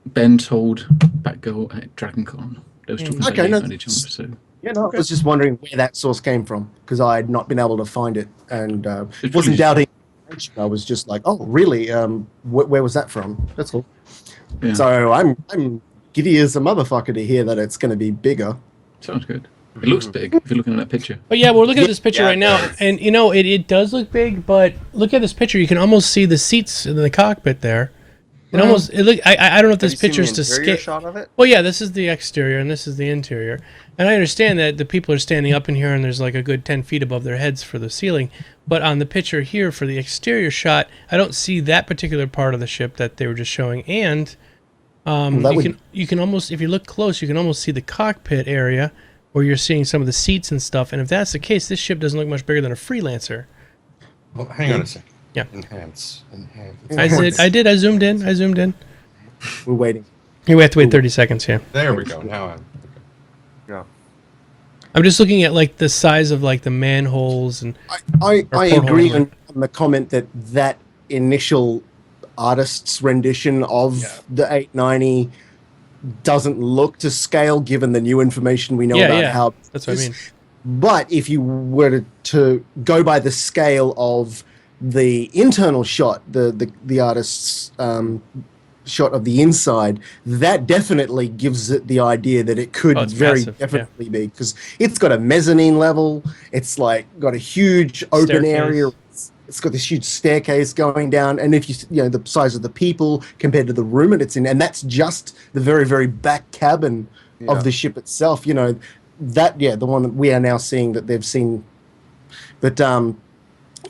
Ben told Batgirl at DragonCon. They was talking about the jump, so. I was just wondering where that source came from because I had not been able to find it, and wasn't doubting. I was just like, "Oh, really? Where was that from?" That's all. Yeah. So I'm giddy as a motherfucker to hear that it's going to be bigger. Sounds good. It looks big if you're looking at that picture. But yeah, we're looking at this picture right now, and it does look big. But look at this picture; you can almost see the seats in the cockpit there. I don't know if this picture is to scale. Shot of it? Well, yeah, this is the exterior and this is the interior, and I understand that the people are standing up in here and there's like a good 10 feet above their heads for the ceiling. But on the picture here for the exterior shot, I don't see that particular part of the ship that they were just showing, and you can almost, if you look close, you can almost see the cockpit area where you're seeing some of the seats and stuff. And if that's the case, this ship doesn't look much bigger than a Freelancer. Well, hang on a second. Yeah. Enhance. I did. I zoomed in. We're waiting. We have to wait 30 seconds. Yeah. There we go. Now I'm just looking at like the size of like the manholes and. I agree on the comment that initial artist's rendition of the 890 doesn't look to scale given the new information we know about how. That's what I mean. But if you were to go by the scale of the internal shot, the artist's shot of the inside, that definitely gives it the idea that it could it's very massive, definitely be, because it's got a mezzanine level. It's like got a huge open Staircase. area. It's got this huge staircase going down, and if you know the size of the people compared to the room it's in, and that's just the very, very back cabin of the ship itself. You know, that the one that we are now seeing that they've seen. But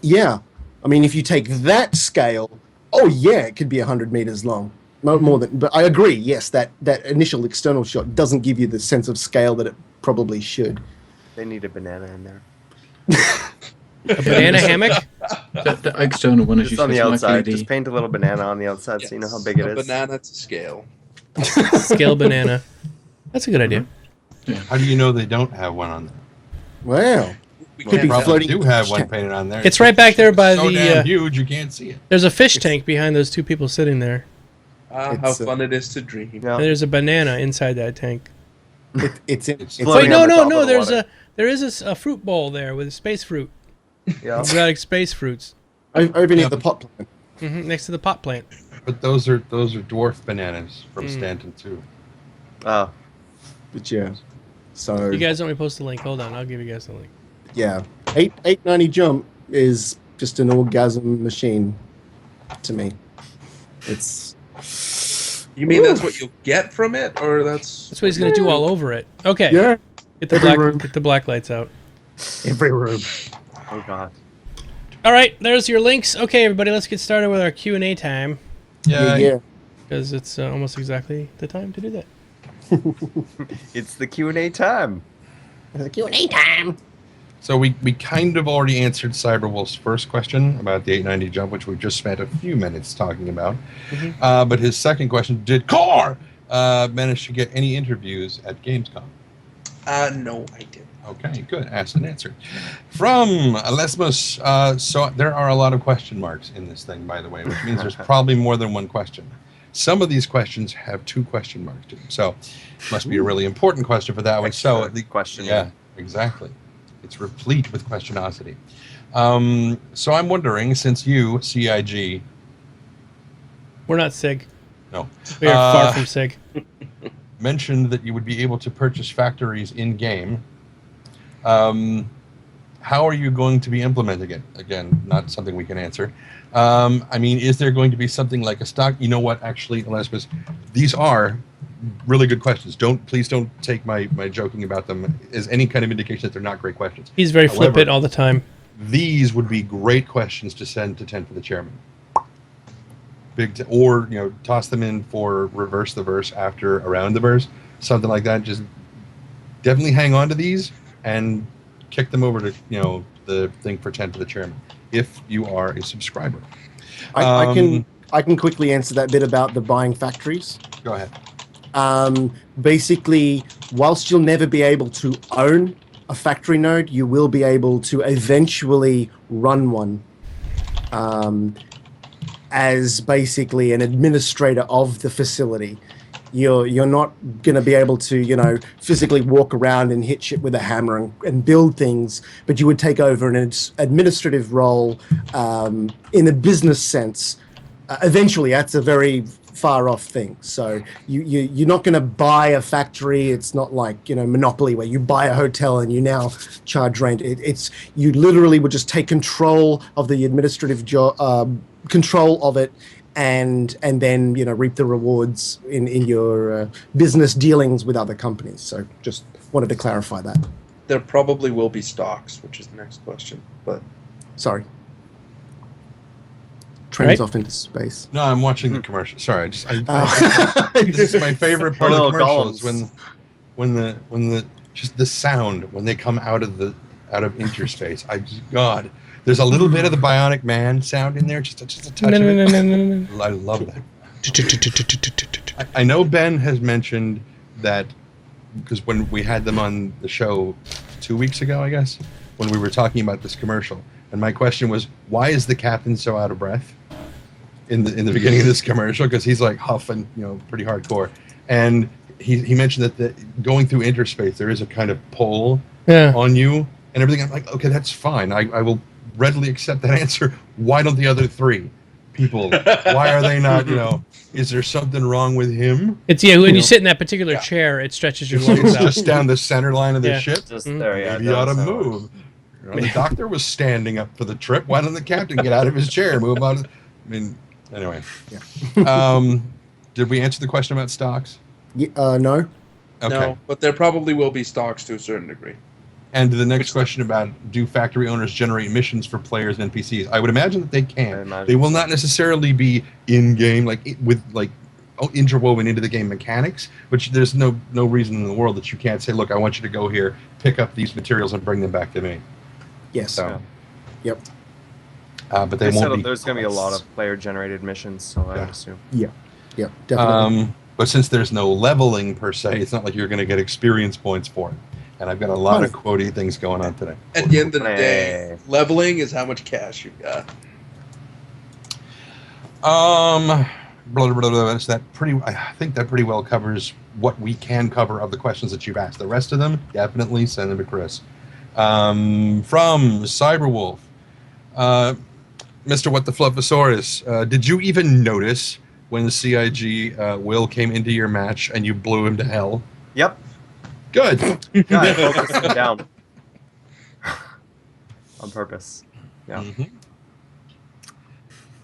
yeah, I mean, if you take that scale, it could be 100 meters long. No more than, but I agree. Yes, that initial external shot doesn't give you the sense of scale that it probably should. They need a banana in there. A banana hammock? The external one is Just on the usually outside. likely Just paint a little banana on the outside so you know how big it A is. banana to scale. Scale banana. That's a good idea. How do you know they don't have one on there? Wow. We Could be can't floating. They do have one painted on there. It's right back there by so the. damn huge you can't see it. There's a fish tank behind those two people sitting there. how It's, fun it is to dream. Yeah. And there's a banana inside that tank. It's It's Wait, floating no, on the no, top no. of the There's water. there is a fruit bowl there with space fruit. Yeah. Exotic space fruits. over near the pot plant. Next to the pot plant. But those are dwarf bananas from Stanton too. Oh. But yeah, so You guys want me to post the link? Hold on, I'll give you guys the link. yeah, 890 jump is just an orgasm machine to me. It's You mean that's what you'll get from it, or that's That's what he's gonna do all over it. Okay. yeah, Get the Every black room. get the black lights out. every room. Oh god. All right, there's your links. Okay, everybody, let's get started with our Q&A time Yeah. because it's almost exactly the time to do that. It's the Q&A time. Q&A time. So we kind of already answered Cyberwolf's first question about the 890 jump, which we've just spent a few minutes talking about. But his second question, did Car manage to get any interviews at Gamescom? no, I didn't. Okay, good. Asked and answered. From Lesmus, so there are a lot of question marks in this thing, by the way, which means there's probably more than one question. Some of these questions have 2 question marks to them, so must be a really important question for that one. So Extra question. yeah, exactly. It's replete with questionosity. So I'm wondering, since you, CIG, We're not SIG. no, We are far from SIG. mentioned that you would be able to purchase factories in-game, how are you going to be implementing it? Again, not something we can answer. I mean, is there going to be something like a stock? You know what, actually, Elizabeth, these are really good questions. Please don't take my joking about them as any kind of indication that they're not great questions. He's very However, flippant all the time. These would be great questions to send to 10 for the chairman. Or toss them in for reverse the verse after around the verse, something like that. Just definitely hang on to these and kick them over to the thing for 10 for the chairman if you are a subscriber. I can quickly answer that bit about the buying factories. Go ahead. Basically, whilst you'll never be able to own a factory node, you will be able to eventually run one as basically an administrator of the facility. You're not going to be able to, physically walk around and hit shit with a hammer and build things, but you would take over an administrative role in a business sense. Eventually, that's a very far off thing. So you're not going to buy a factory. It's not like Monopoly where you buy a hotel and you now charge rent. It's you literally would just take control of the administrative control of it, and then reap the rewards in your business dealings with other companies. So just wanted to clarify that. There probably will be stocks, which is the next question. But Sorry. Trends Right. off into space. No, I'm watching the commercial. Sorry, this is my favorite part of the Little commercials golems. when the just the sound when they come out of interspace. God, there's a little bit of the Bionic Man sound in there, just a touch No, of no, it. no, no, no, no, no. I love that. I know Ben has mentioned that because when we had them on the show 2 weeks ago, I guess, when we were talking about this commercial, and my question was, why is the captain so out of breath in the beginning of this commercial? Because he's like huffing, pretty hardcore, and he mentioned that going through interspace there is a kind of pull Yeah. on you and everything. I'm like, okay, that's fine. I will readily accept that answer, why don't the other 3 people? Why are they not? Is there something wrong with him? It's when you sit in that particular chair, it stretches your lungs It's out. just down the center line of the ship. Just there, yeah. Maybe you ought to move. The doctor was standing up for the trip. Why didn't the captain get out of his chair and move out? Anyway. Yeah. Did we answer the question about stocks? No. Okay. No, but there probably will be stocks to a certain degree. And the next question about, do factory owners generate missions for players and NPCs? I would imagine that they can. They will not necessarily be in-game, interwoven into the game mechanics, but there's no reason in the world that you can't say, look, I want you to go here, pick up these materials, and bring them back to me. Yes. So, yep. But they won't be. There's going to be a lot of player-generated missions, so I would assume. Yeah. Yep. Definitely. But since there's no leveling per se, it's not like you're going to get experience points for it. And I've got a lot of quotey things going on today. At the end of the day, leveling is how much cash you got. I think that pretty well covers what we can cover of the questions that you've asked. The rest of them, definitely send them to Chris. From Cyberwolf, Mr. What the Fluffosaurus, did you even notice when CIG Will came into your match and you blew him to hell? Yep. Good. Yeah, I focused him down. On purpose. Yeah. Mm-hmm.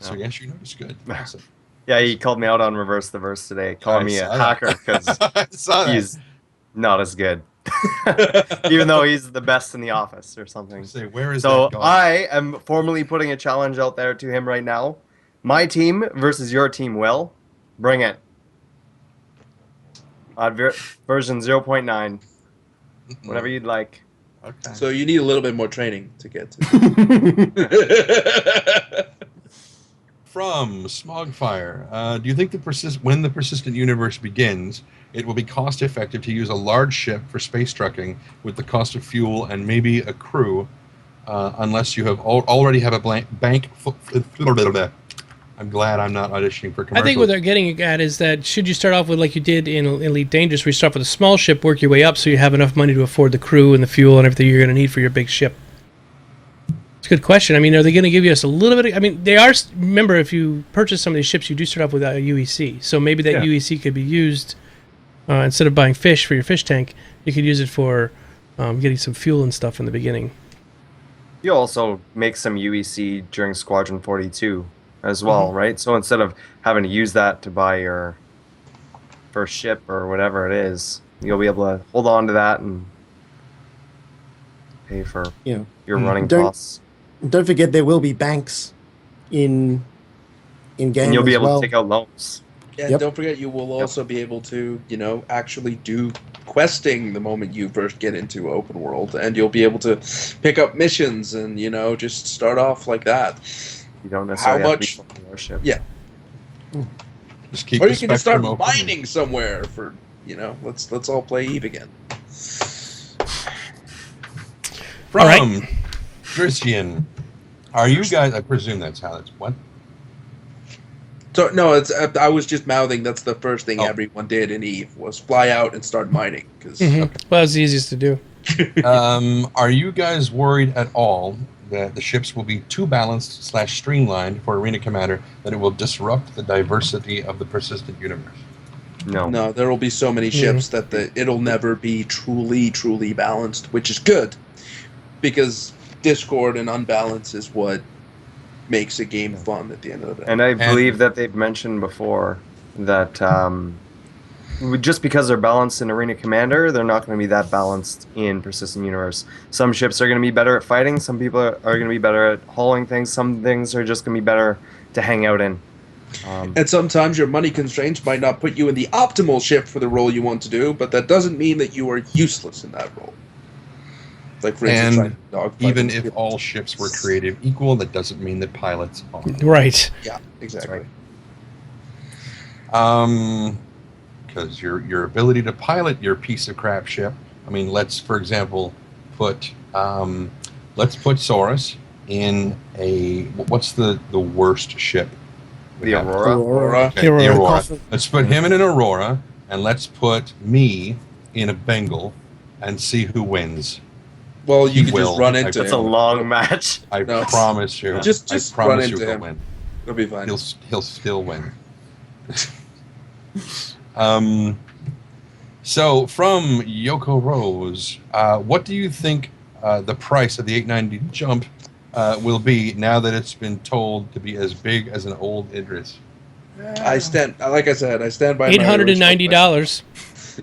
So yes, you noticed. Good. Awesome. Yeah, he called me out on Reverse the Verse today, calling me a hacker because he's not as good. Even though he's the best in the office or something. Say, where is so that gone? I am formally putting a challenge out there to him right now. My team versus your team, Will. Bring it. Version 0.9. Whatever you'd like. Okay. So you need a little bit more training to get to. From Smogfire, do you think when the persistent universe begins, it will be cost effective to use a large ship for space trucking with the cost of fuel and maybe a crew, unless you have already have a bank? I'm glad I'm not auditioning for commercials. I think what they're getting at is that should you start off with, like you did in Elite Dangerous, where you start off with a small ship, work your way up so you have enough money to afford the crew and the fuel and everything you're going to need for your big ship? It's a good question. I mean, are they going to give you us a little bit of, I mean, they are, remember, if you purchase some of these ships, you do start off with a UEC. So maybe that UEC could be used, instead of buying fish for your fish tank, you could use it for getting some fuel and stuff in the beginning. You also make some UEC during Squadron 42 as well, right? So instead of having to use that to buy your first ship or whatever it is, you'll be able to hold on to that and pay for your running costs. Don't forget there will be banks in game, and you'll be able to take out loans. Yeah, don't forget you will also be able to, actually do questing the moment you first get into open world, and you'll be able to pick up missions and, just start off like that. You don't necessarily have to be your ship. Yeah. Just keep or the you can just start spectrum open. mining somewhere for, let's all play Eve again. From Christian, are you guys? I presume that's how it's what? So no, I was just mouthing. That's the first thing everyone did in Eve was fly out and start mining. Well, that's the easiest to do. Are you guys worried at all that the ships will be too balanced / streamlined for Arena Commander that it will disrupt the diversity of the persistent universe? No, there will be so many ships that it'll never be truly balanced, which is good, because discord and unbalance is what makes a game fun at the end of the day. And I believe that they've mentioned before that just because they're balanced in Arena Commander, they're not going to be that balanced in Persistent Universe. Some ships are going to be better at fighting, some people are going to be better at hauling things, some things are just going to be better to hang out in. And sometimes your money constraints might not put you in the optimal ship for the role you want to do, but that doesn't mean that you are useless in that role. Like, for instance, even if all ships were created equal, that doesn't mean that pilots are. Right. Yeah, exactly. Because your ability to pilot your piece of crap ship. I mean, let's, for example, put Saurus in a what's the worst ship? The Aurora. Okay, the Aurora. Let's put him in an Aurora, and let's put me in a Bengal, and see who wins. Well, you He can will. just run into That's a him. long match. I No. promise you. Just I run promise into you he'll him. win. It'll be fine. He'll still win. So from Yoko Rose, what do you think the price of the 890 jump will be now that it's been told to be as big as an old Idris? I stand by my $890.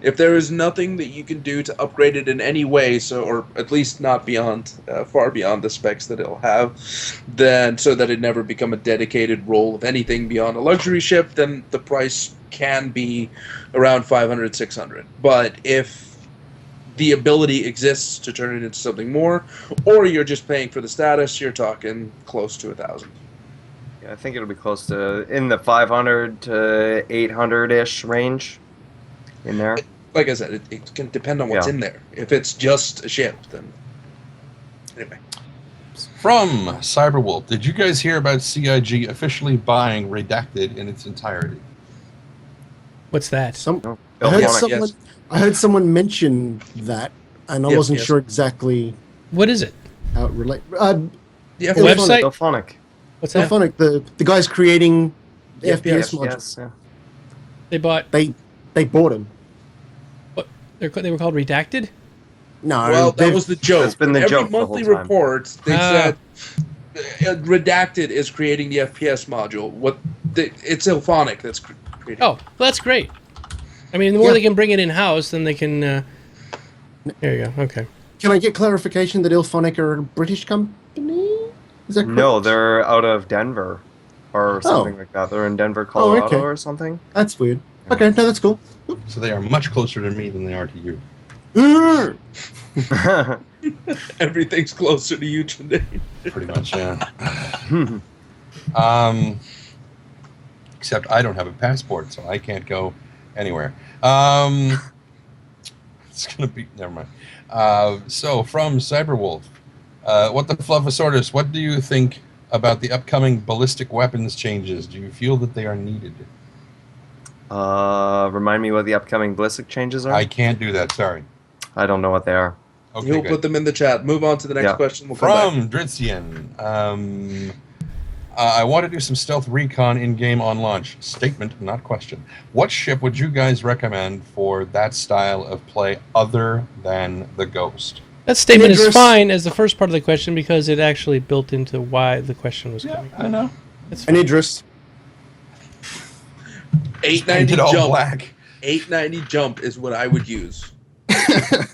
If there is nothing that you can do to upgrade it in any way, or at least not beyond, far beyond the specs that it'll have, then so that it never become a dedicated role of anything beyond a luxury ship, then the price can be around 500, 600. But if the ability exists to turn it into something more, or you're just paying for the status, you're talking close to 1,000. Yeah, I think it'll be close to in the 500 to 800-ish range. In there. Like I said, it can depend on what's in there. If it's just a ship, then anyway. From Cyberwolf, did you guys hear about CIG officially buying Redacted in its entirety? What's that? I heard someone mention that, and I wasn't sure exactly what is it. How it relates. The website. Ilphonic. What's that? Ilphonic, the guys creating the FPS modules. Yeah. They bought. They bought them. What they were called Redacted? No, well, that was the joke. That's been the Every joke monthly the whole time. report, they said Redacted is creating the FPS module. It's Ilphonic that's creating. Oh, well, that's great. I mean, the more they can bring it in house, then they can. There you go. Okay. Can I get clarification that Ilphonic are a British company? Is that correct? No, they're out of Denver, or something like that. They're in Denver, Colorado, or something. That's weird. Okay, no, that's cool. So they are much closer to me than they are to you. Everything's closer to you today. Pretty much, yeah. Except I don't have a passport, so I can't go anywhere. It's gonna be never mind. So from Cyberwolf, what the Fluffosaurus? What do you think about the upcoming ballistic weapons changes? Do you feel that they are needed? Remind me what the upcoming ballistic changes are. I can't do that. Sorry. I don't know what they are. Okay, You'll good. put them in the chat. Move on to the next question. We'll come From Dritzian, I want to do some stealth recon in-game on launch. Statement, not question. What ship would you guys recommend for that style of play other than the Ghost? That statement is fine as the first part of the question because it actually built into why the question was coming. I know. An Idris. 890 all jump. black. 890 jump is what I would use.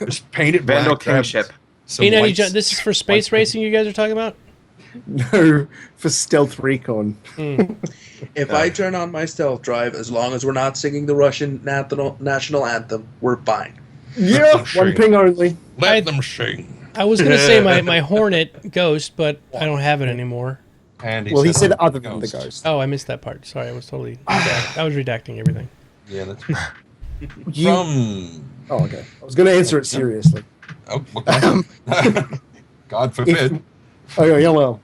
Just paint it Vandal black. grab Kingship. some 890 whites. jump. This is for space racing. You guys are talking about? No, for stealth recon. If I turn on my stealth drive, as long as we're not singing the Russian national anthem, we're fine. Yeah, one ping only. Let them sing. I was going to say my Hornet Ghost, but I don't have it anymore. And Well, he said other than the Ghost. Oh, I missed that part. Sorry, I was totally I was redacting everything. Yeah, that's You- from. Oh, okay. I was going to answer it seriously. Oh, what kind? God forbid. Oh, yeah, well.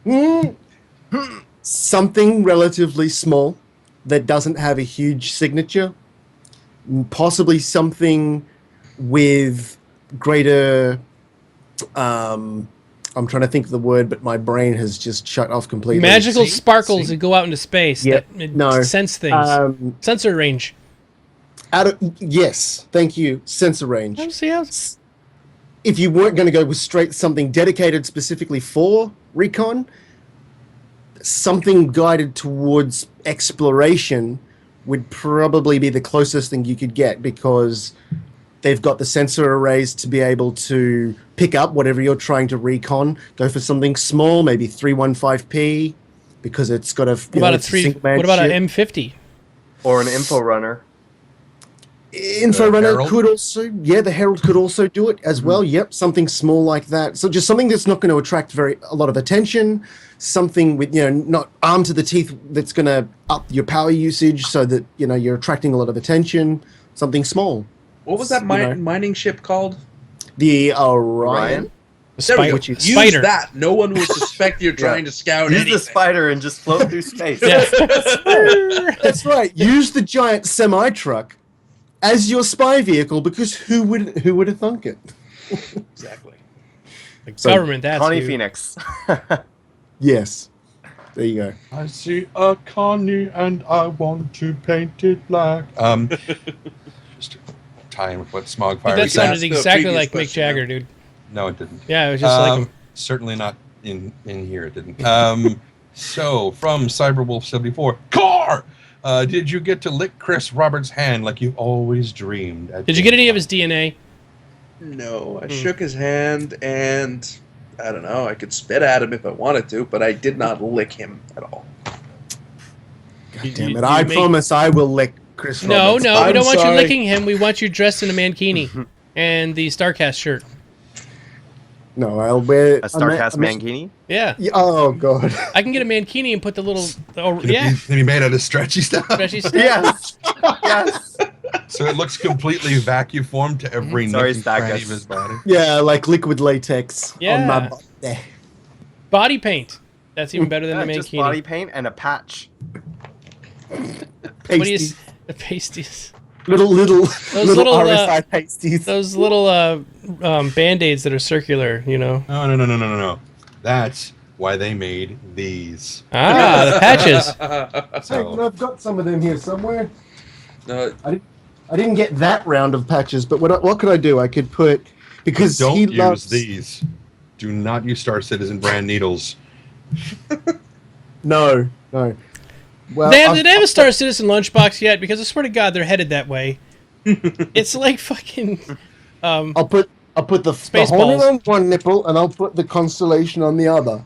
Something relatively small that doesn't have a huge signature. Possibly something with greater. I'm trying to think of the word, but my brain has just shut off completely. Magical sparkles that go out into space. Yep. That No. sense things. Sensor range. Yes, thank you. Sensor range. Oh, see how If you weren't going to go with straight something dedicated specifically for recon, something guided towards exploration would probably be the closest thing you could get because they've got the sensor arrays to be able to pick up whatever you're trying to recon. Go for something small, maybe 315p, because it's got a. What about an M50 or an info runner? Info runner Herald? could also, the Herald could also do it as well. Yep, something small like that. So just something that's not going to attract a lot of attention. Something with not armed to the teeth that's going to up your power usage so that you're attracting a lot of attention. Something small. What was that mining ship called? The Orion. There we go. Use Use Spider. that. No one will suspect you're trying to scout Use anything. the spider and just float through space. That's right. Use the giant semi truck as your spy vehicle because who would have thunk it? Exactly. The So, government, that's Connie who. Phoenix. Yes. There you go. I see a Connie and I want to paint it black. Just to tie in with what Smogfire Dude, that said. sounded the exactly previous like Mick question, Jagger, yeah. dude. No, it didn't. Yeah, it was just like him. Certainly not in here. It didn't. So from Cyberwolf74, Car. Did you get to lick Chris Roberts' hand like you always dreamed? Did you get any of his DNA? No, I shook his hand, and I don't know. I could spit at him if I wanted to, but I did not lick him at all. God damn it. I promise I will lick Chris No, Roberts. no, we I'm don't want you sorry. licking him. We want you dressed in a mankini and the StarCast shirt. No, I'll wear A StarCast Mankini? Yeah. Yeah, oh, God. I can get a mankini and put the little... Oh, Can yeah. it be made out of stretchy stuff? Especially stuff. Yes. Yes. So it looks completely vacuum formed to every Sorry, nook and cranny Stackus. of his body. Yeah, like liquid latex on Yeah. my body. Body paint. That's even better than Yeah, a just mankini. body paint and a patch. What do you... Pasties. The pasties. Little little, RSI pasties. Those little Band-Aids that are circular, you know. No. That's why they made these. Ah, the patches. Hang on, I've got some of them here somewhere. No, I didn't get that round of patches, but what could I do? I could put... Because Don't he use loves... these. Do not use Star Citizen brand needles. No. Well, They haven't a Star Citizen lunchbox yet because I swear to God they're headed that way. It's like fucking. I'll put the Spaceballs. Hornet on one nipple, and I'll put the Constellation on the other.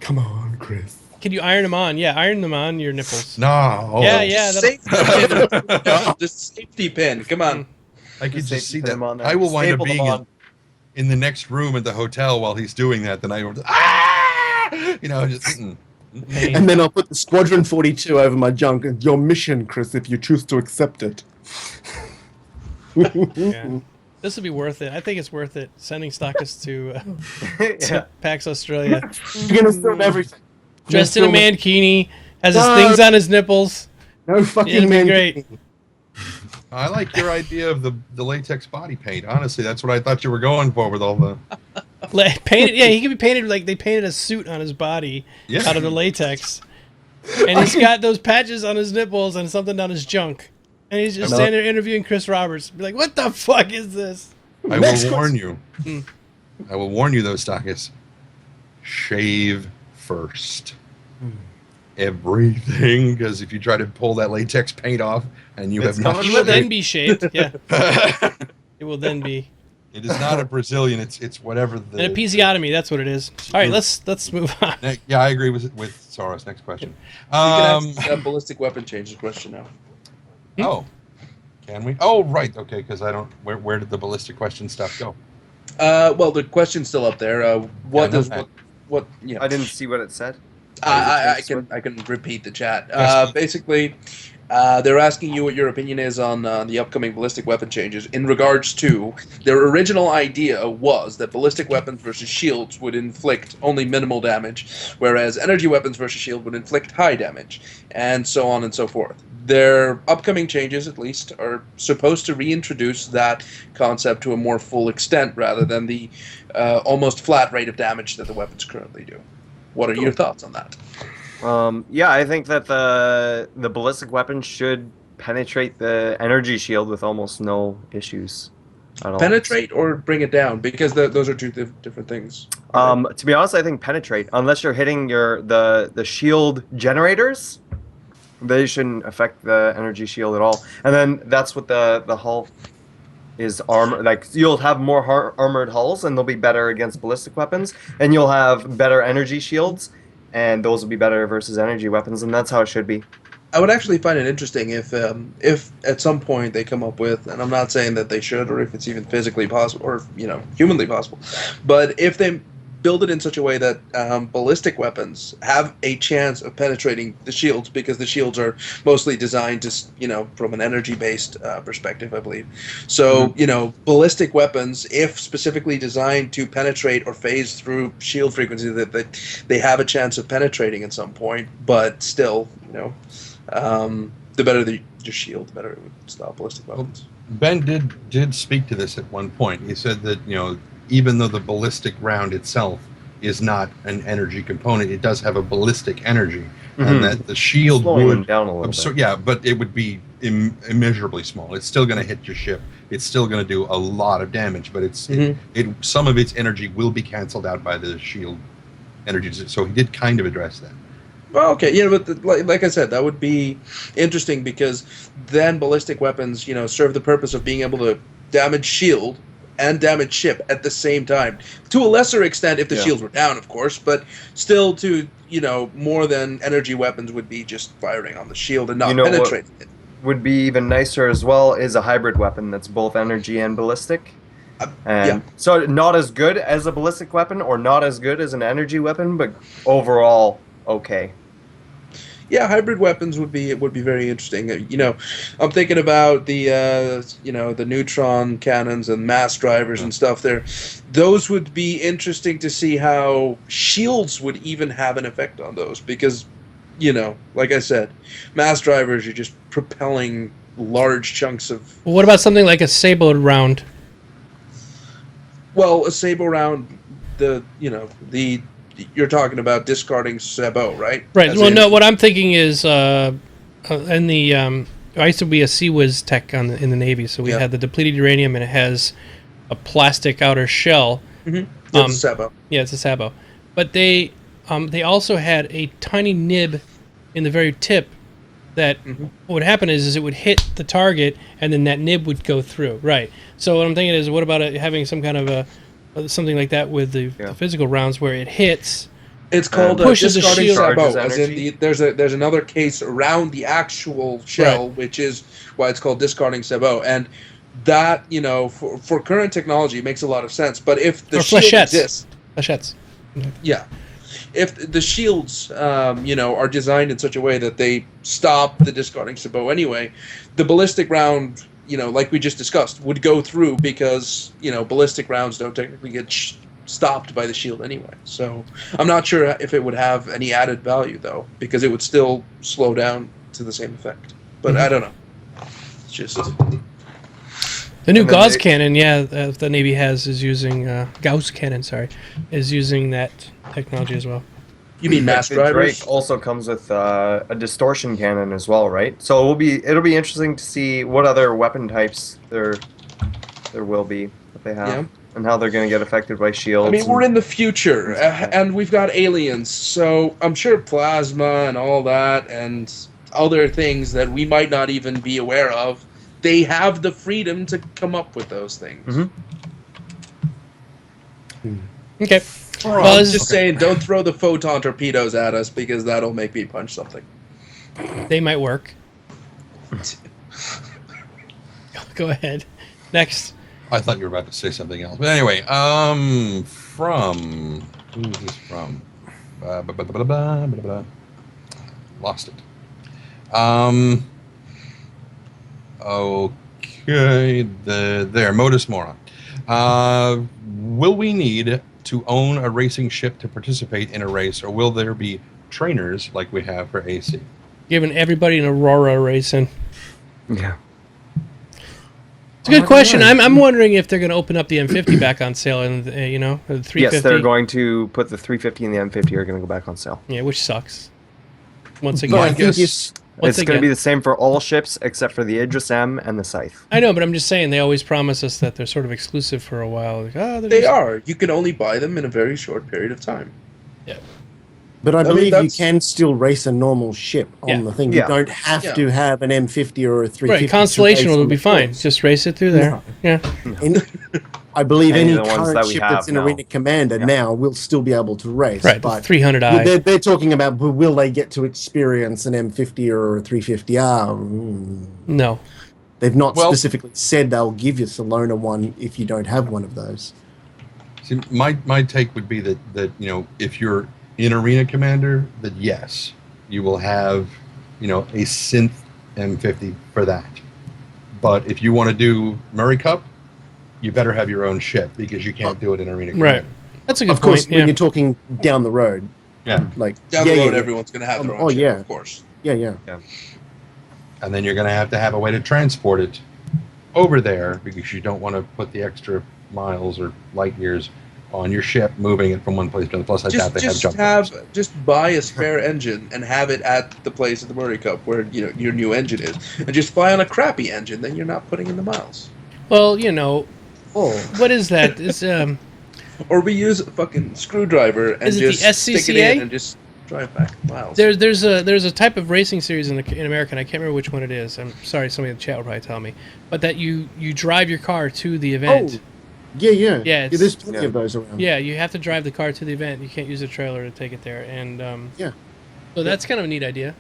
Come on, Chris. Can you iron them on? Yeah, iron them on your nipples. No. Yeah. safety pin. The safety pin. Come on. I can Just just see put that. them on there. I will wind up Staple them being on. in the next room at the hotel while he's doing that. Then I go, ah! You know, just. Pain. And then I'll put the Squadron 42 over my junk. And your mission, Chris, if you choose to accept it. Yeah. This would be worth it. I think it's worth it. Sending Stockus to Yeah. PAX Australia. You're gonna film everything. Dressed in a Film it. mankini, has his No. things on his nipples. No fucking It'll be man. great. I like your idea of the latex body paint. Honestly, that's what I thought you were going for with all the. Painted, yeah, he could be painted like they painted a suit on his body Yeah. out of the latex. And he's got those patches on his nipples and something down his junk. And he's just standing there interviewing Chris Roberts. Be like, what the fuck is this? I Next will warn you. I will warn you, though, Stockus. Shave first. Everything, because if you try to pull that latex paint off and you It's have not coming It will with then it. be shaved. Yeah, it will then be. It is not a Brazilian. It's whatever the. An episiotomy, that's what it is. All right, let's move on. Yeah, I agree with Soros. Next question. You can ask that ballistic weapon changes question now. Oh, can we? Oh, right. Okay, because I don't. Where did the ballistic question stuff go? Well, the question's still up there. What Yeah, does no, what you know? I didn't see what it said. I can repeat the chat. Basically, they're asking you what your opinion is on the upcoming ballistic weapon changes in regards to their original idea was that ballistic weapons versus shields would inflict only minimal damage, whereas energy weapons versus shield would inflict high damage, and so on and so forth. Their upcoming changes, at least, are supposed to reintroduce that concept to a more full extent rather than the almost flat rate of damage that the weapons currently do. What are your thoughts on that? Yeah, I think that the ballistic weapon should penetrate the energy shield with almost no issues at all. Penetrate or bring it down? Because those are two different things. To be honest, I think penetrate. Unless you're hitting the shield generators, they shouldn't affect the energy shield at all. And then that's what the hull is armor. Like you'll have more armored hulls, and they'll be better against ballistic weapons, and you'll have better energy shields, and those will be better versus energy weapons, and that's how it should be. I would actually find it interesting if at some point they come up with, and I'm not saying that they should, or if it's even physically possible, or humanly possible, but if they build it in such a way that ballistic weapons have a chance of penetrating the shields, because the shields are mostly designed to, from an energy-based perspective, I believe. So, ballistic weapons, if specifically designed to penetrate or phase through shield frequency, that they have a chance of penetrating at some point, but still, the better your shield, the better it would stop ballistic weapons. Ben did speak to this at one point. He said that even though the ballistic round itself is not an energy component, it does have a ballistic energy, and that the shield Slowing them would down a little bit. yeah, but it would be immeasurably small. It's still going to hit your ship. It's still going to do a lot of damage, but some of its energy will be canceled out by the shield energy. So he did kind of address that. Well, okay, yeah, but like I said, that would be interesting because then ballistic weapons, serve the purpose of being able to damage shield and damage ship at the same time. To a lesser extent if the shields were down, of course, but still to, more than energy weapons would be just firing on the shield and not penetrating it. Would be even nicer as well is a hybrid weapon that's both energy and ballistic. So not as good as a ballistic weapon or not as good as an energy weapon, but overall okay. Yeah, hybrid weapons would be very interesting. I'm thinking about the the neutron cannons and mass drivers and stuff there. Those would be interesting to see how shields would even have an effect on those because, like I said, mass drivers are just propelling large chunks of... Well, what about something like a saber round? Well, a saber round, you're talking about discarding sabot, right? Right. No. What I'm thinking is, in the I used to be a CWIS tech in the Navy, so we had the depleted uranium, and it has a plastic outer shell. Mm-hmm. It's a sabot. Yeah, it's a sabot. But they also had a tiny nib in the very tip that what would happen is it would hit the target, and then that nib would go through. Right. So what I'm thinking is, what about having some kind of something like that with the physical rounds where it hits. It's called discarding sabot. As in there's another case around the actual shell, which is why it's called discarding sabot. And that for current technology it makes a lot of sense. But if the shield exists, flechettes. Yeah, if the shields are designed in such a way that they stop the discarding sabot anyway, the ballistic round, like we just discussed, would go through because, ballistic rounds don't technically get stopped by the shield anyway. So I'm not sure if it would have any added value, though, because it would still slow down to the same effect. But I don't know. It's just... The new Gauss cannon, the Navy is using... Gauss cannon, is using that technology as well. You mean mass drivers? Drake also comes with a distortion cannon as well, right? So it'll be interesting to see what other weapon types there will be that they have, and how they're going to get affected by shields. I mean, we're in the future, and we've got aliens, so I'm sure plasma and all that, and other things that we might not even be aware of, they have the freedom to come up with those things. Okay. Well, I'm just saying, don't throw the photon torpedoes at us because that'll make me punch something. They might work. Go ahead. Next. I thought you were about to say something else. But anyway, from... Who is this from? Lost it. Okay, there, Modus Moron. Will we need to own a racing ship to participate in a race, or will there be trainers like we have for AC? Giving everybody an Aurora racing. Yeah. It's a good question. I'm wondering if they're going to open up the M50 back on sale, and the 350. Yes, they're going to put the 350 and the M50 are going to go back on sale. Yeah, which sucks. Once again, I think it's going to be the same for all ships except for the Idris M and the Scythe. I know, but I'm just saying they always promise us that they're sort of exclusive for a while. Like, they are. You can only buy them in a very short period of time. Yeah. But I believe you can still race a normal ship on the thing. You don't have to have an M50 or a 350. Right, Constellation will be fine. Just race it through there. No. Yeah. I believe any current ship that's in Arena Commander now will still be able to race. Right, but 300i. They're talking about, will they get to experience an M50 or a 350R? No. They've not specifically said they'll give you Salona one if you don't have one of those. See, my take would be that if you're in Arena Commander, that yes, you will have, a synth M50 for that. But if you want to do Murray Cup, you better have your own ship because you can't do it in Arena Commander. Right. That's a good point. Of course, when you're talking down the road. Yeah. Like down the road, everyone's going to have their own ship, of course. Yeah. And then you're going to have a way to transport it over there because you don't want to put the extra miles or light years on your ship, moving it from one place to another. Plus, I doubt they have jump drives. Just buy a spare engine and have it at the place at the Murray Cup where your new engine is, and just fly on a crappy engine. Then you're not putting in the miles. Well, what is that? It's Or we use a fucking screwdriver and just stick it in and just drive back miles. There's a type of racing series in America, and I can't remember which one it is. I'm sorry, somebody in the chat will probably tell me. But that you drive your car to the event. Oh, yeah. Yeah, There's plenty of those around. Yeah, you have to drive the car to the event. You can't use a trailer to take it there. And yeah. So that's kind of a neat idea,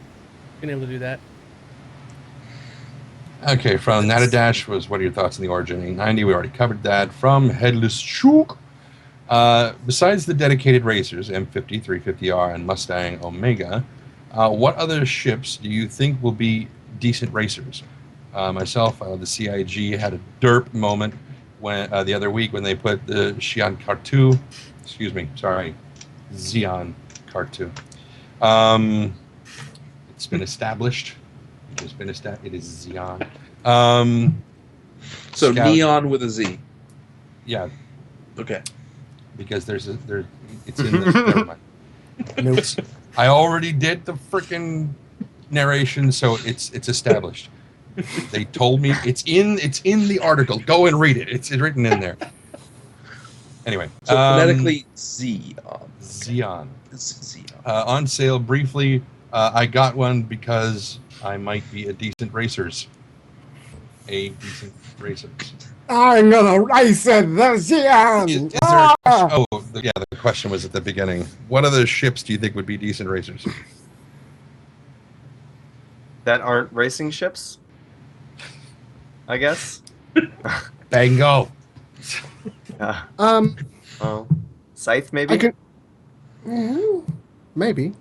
being able to do that. Okay, from Natadash was, what are your thoughts on the Origin 890? We already covered that. From Headless Chook, besides the dedicated racers, M50, 350R, and Mustang Omega, what other ships do you think will be decent racers? Myself, the CIG had a derp moment when the other week when they put the Xi'an Car2, Xi'an Car2. It's been established. It is Xi'an. So Scout, neon with a Z. Yeah. Okay. Because it's in the never mind. Nope. I already did the freaking narration, so it's established. They told me it's in the article. Go and read it. It's written in there. Anyway, so phonetically Xeon. Xeon. On sale briefly. I got one because I might be a decent racer. I'm gonna race it, the Xeon. The question was at the beginning. What other ships do you think would be decent racers? That aren't racing ships? I guess. Bango. Yeah. Scythe maybe. Maybe.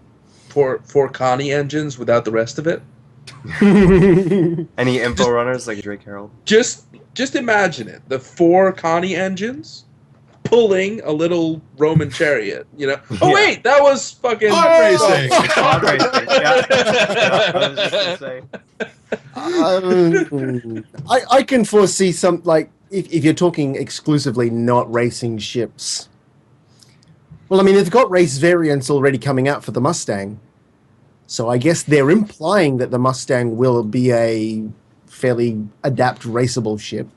Four Connie engines without the rest of it. Any info runners like Drake Harold? Just imagine it. The 4 Connie engines pulling a little Roman chariot. Oh wait, that was fucking racing. Pod racing. Yeah. I was just gonna say. I can foresee some, like, if you're talking exclusively not racing ships. Well, I mean, they've got race variants already coming out for the Mustang. So I guess they're implying that the Mustang will be a fairly adapt raceable ship.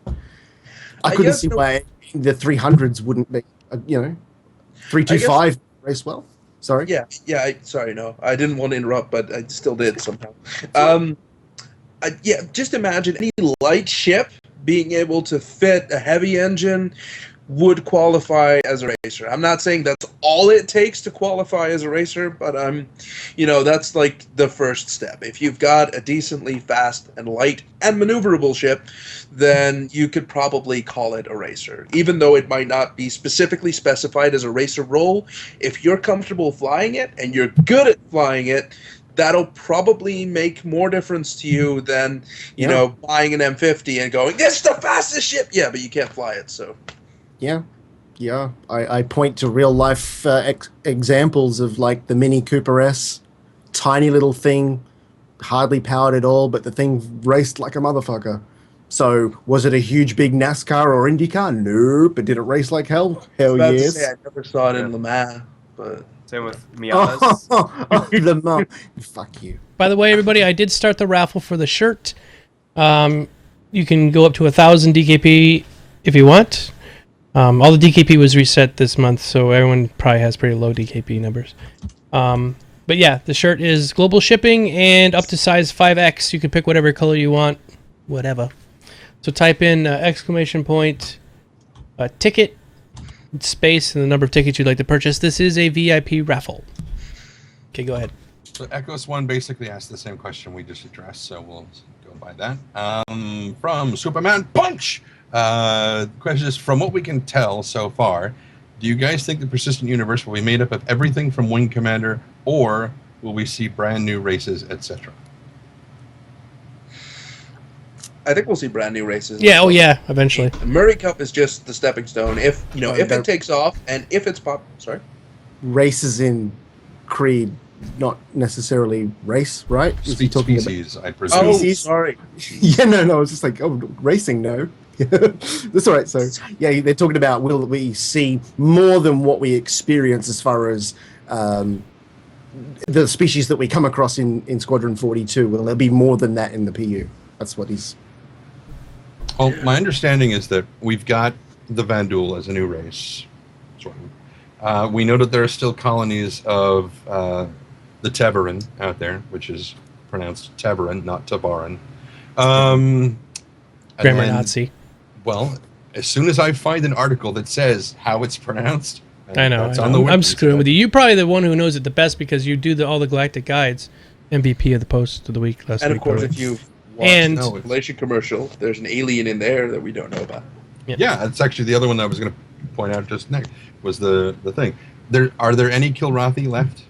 I couldn't see why the 300s wouldn't be, 325 race well. Sorry. Yeah. Sorry, no, I didn't want to interrupt, but I still did somehow. Just imagine any light ship being able to fit a heavy engine would qualify as a racer. I'm not saying that's all it takes to qualify as a racer, but that's like the first step. If you've got a decently fast and light and maneuverable ship, then you could probably call it a racer. Even though it might not be specifically specified as a racer role, if you're comfortable flying it and you're good at flying it, that'll probably make more difference to you than, buying an M50 and going, "It's the fastest ship!" Yeah, but you can't fly it, so... Yeah. I point to real life examples of like the Mini Cooper S, tiny little thing, hardly powered at all, but the thing raced like a motherfucker. So was it a huge big NASCAR or IndyCar? Nope. But did it race like hell? Hell yes. I never saw it in Le Mans, but same with Miatas. Le Mans. Fuck you. By the way, everybody, I did start the raffle for the shirt. You can go up to 1,000 DKP if you want. All the DKP was reset this month, so everyone probably has pretty low DKP numbers. But yeah, the shirt is global shipping and up to size 5X. You can pick whatever color you want, whatever. So type in ! Ticket, space, and the number of tickets you'd like to purchase. This is a VIP raffle. Okay, go ahead. So Echos One basically asked the same question we just addressed, so we'll go by that. From Superman Punch! The question is, from what we can tell so far, do you guys think the Persistent Universe will be made up of everything from Wing Commander, or will we see brand new races, etc.? I think we'll see brand new races. Yeah, eventually. The Murray Cup is just the stepping stone. If it takes off and if it's sorry, races in Creed, not necessarily race, right? Is he talking species, I presume. Oh, sorry. Yeah, no, I was just like, racing, no. That's all right. So, yeah, they're talking about will we see more than what we experience as far as the species that we come across in Squadron 42? Will there be more than that in the PU? That's what he's... Well, my understanding is that we've got the Vandul as a new race. We know that there are still colonies of the Tevarin out there, which is pronounced Tevarin, not Tabaran. Grammar Nazi. Well, as soon as I find an article that says how it's pronounced, I know. that's on the I'm wiki, screwing with you. You're probably the one who knows it the best because you do all the Galactic Guides. MVP of the Post of the Week last week. And of course, probably. if you watch the Relation commercial, there's an alien in there that we don't know about. Yeah, that's actually the other one that I was going to point out just next, was the thing. Are there any Kilrathi left?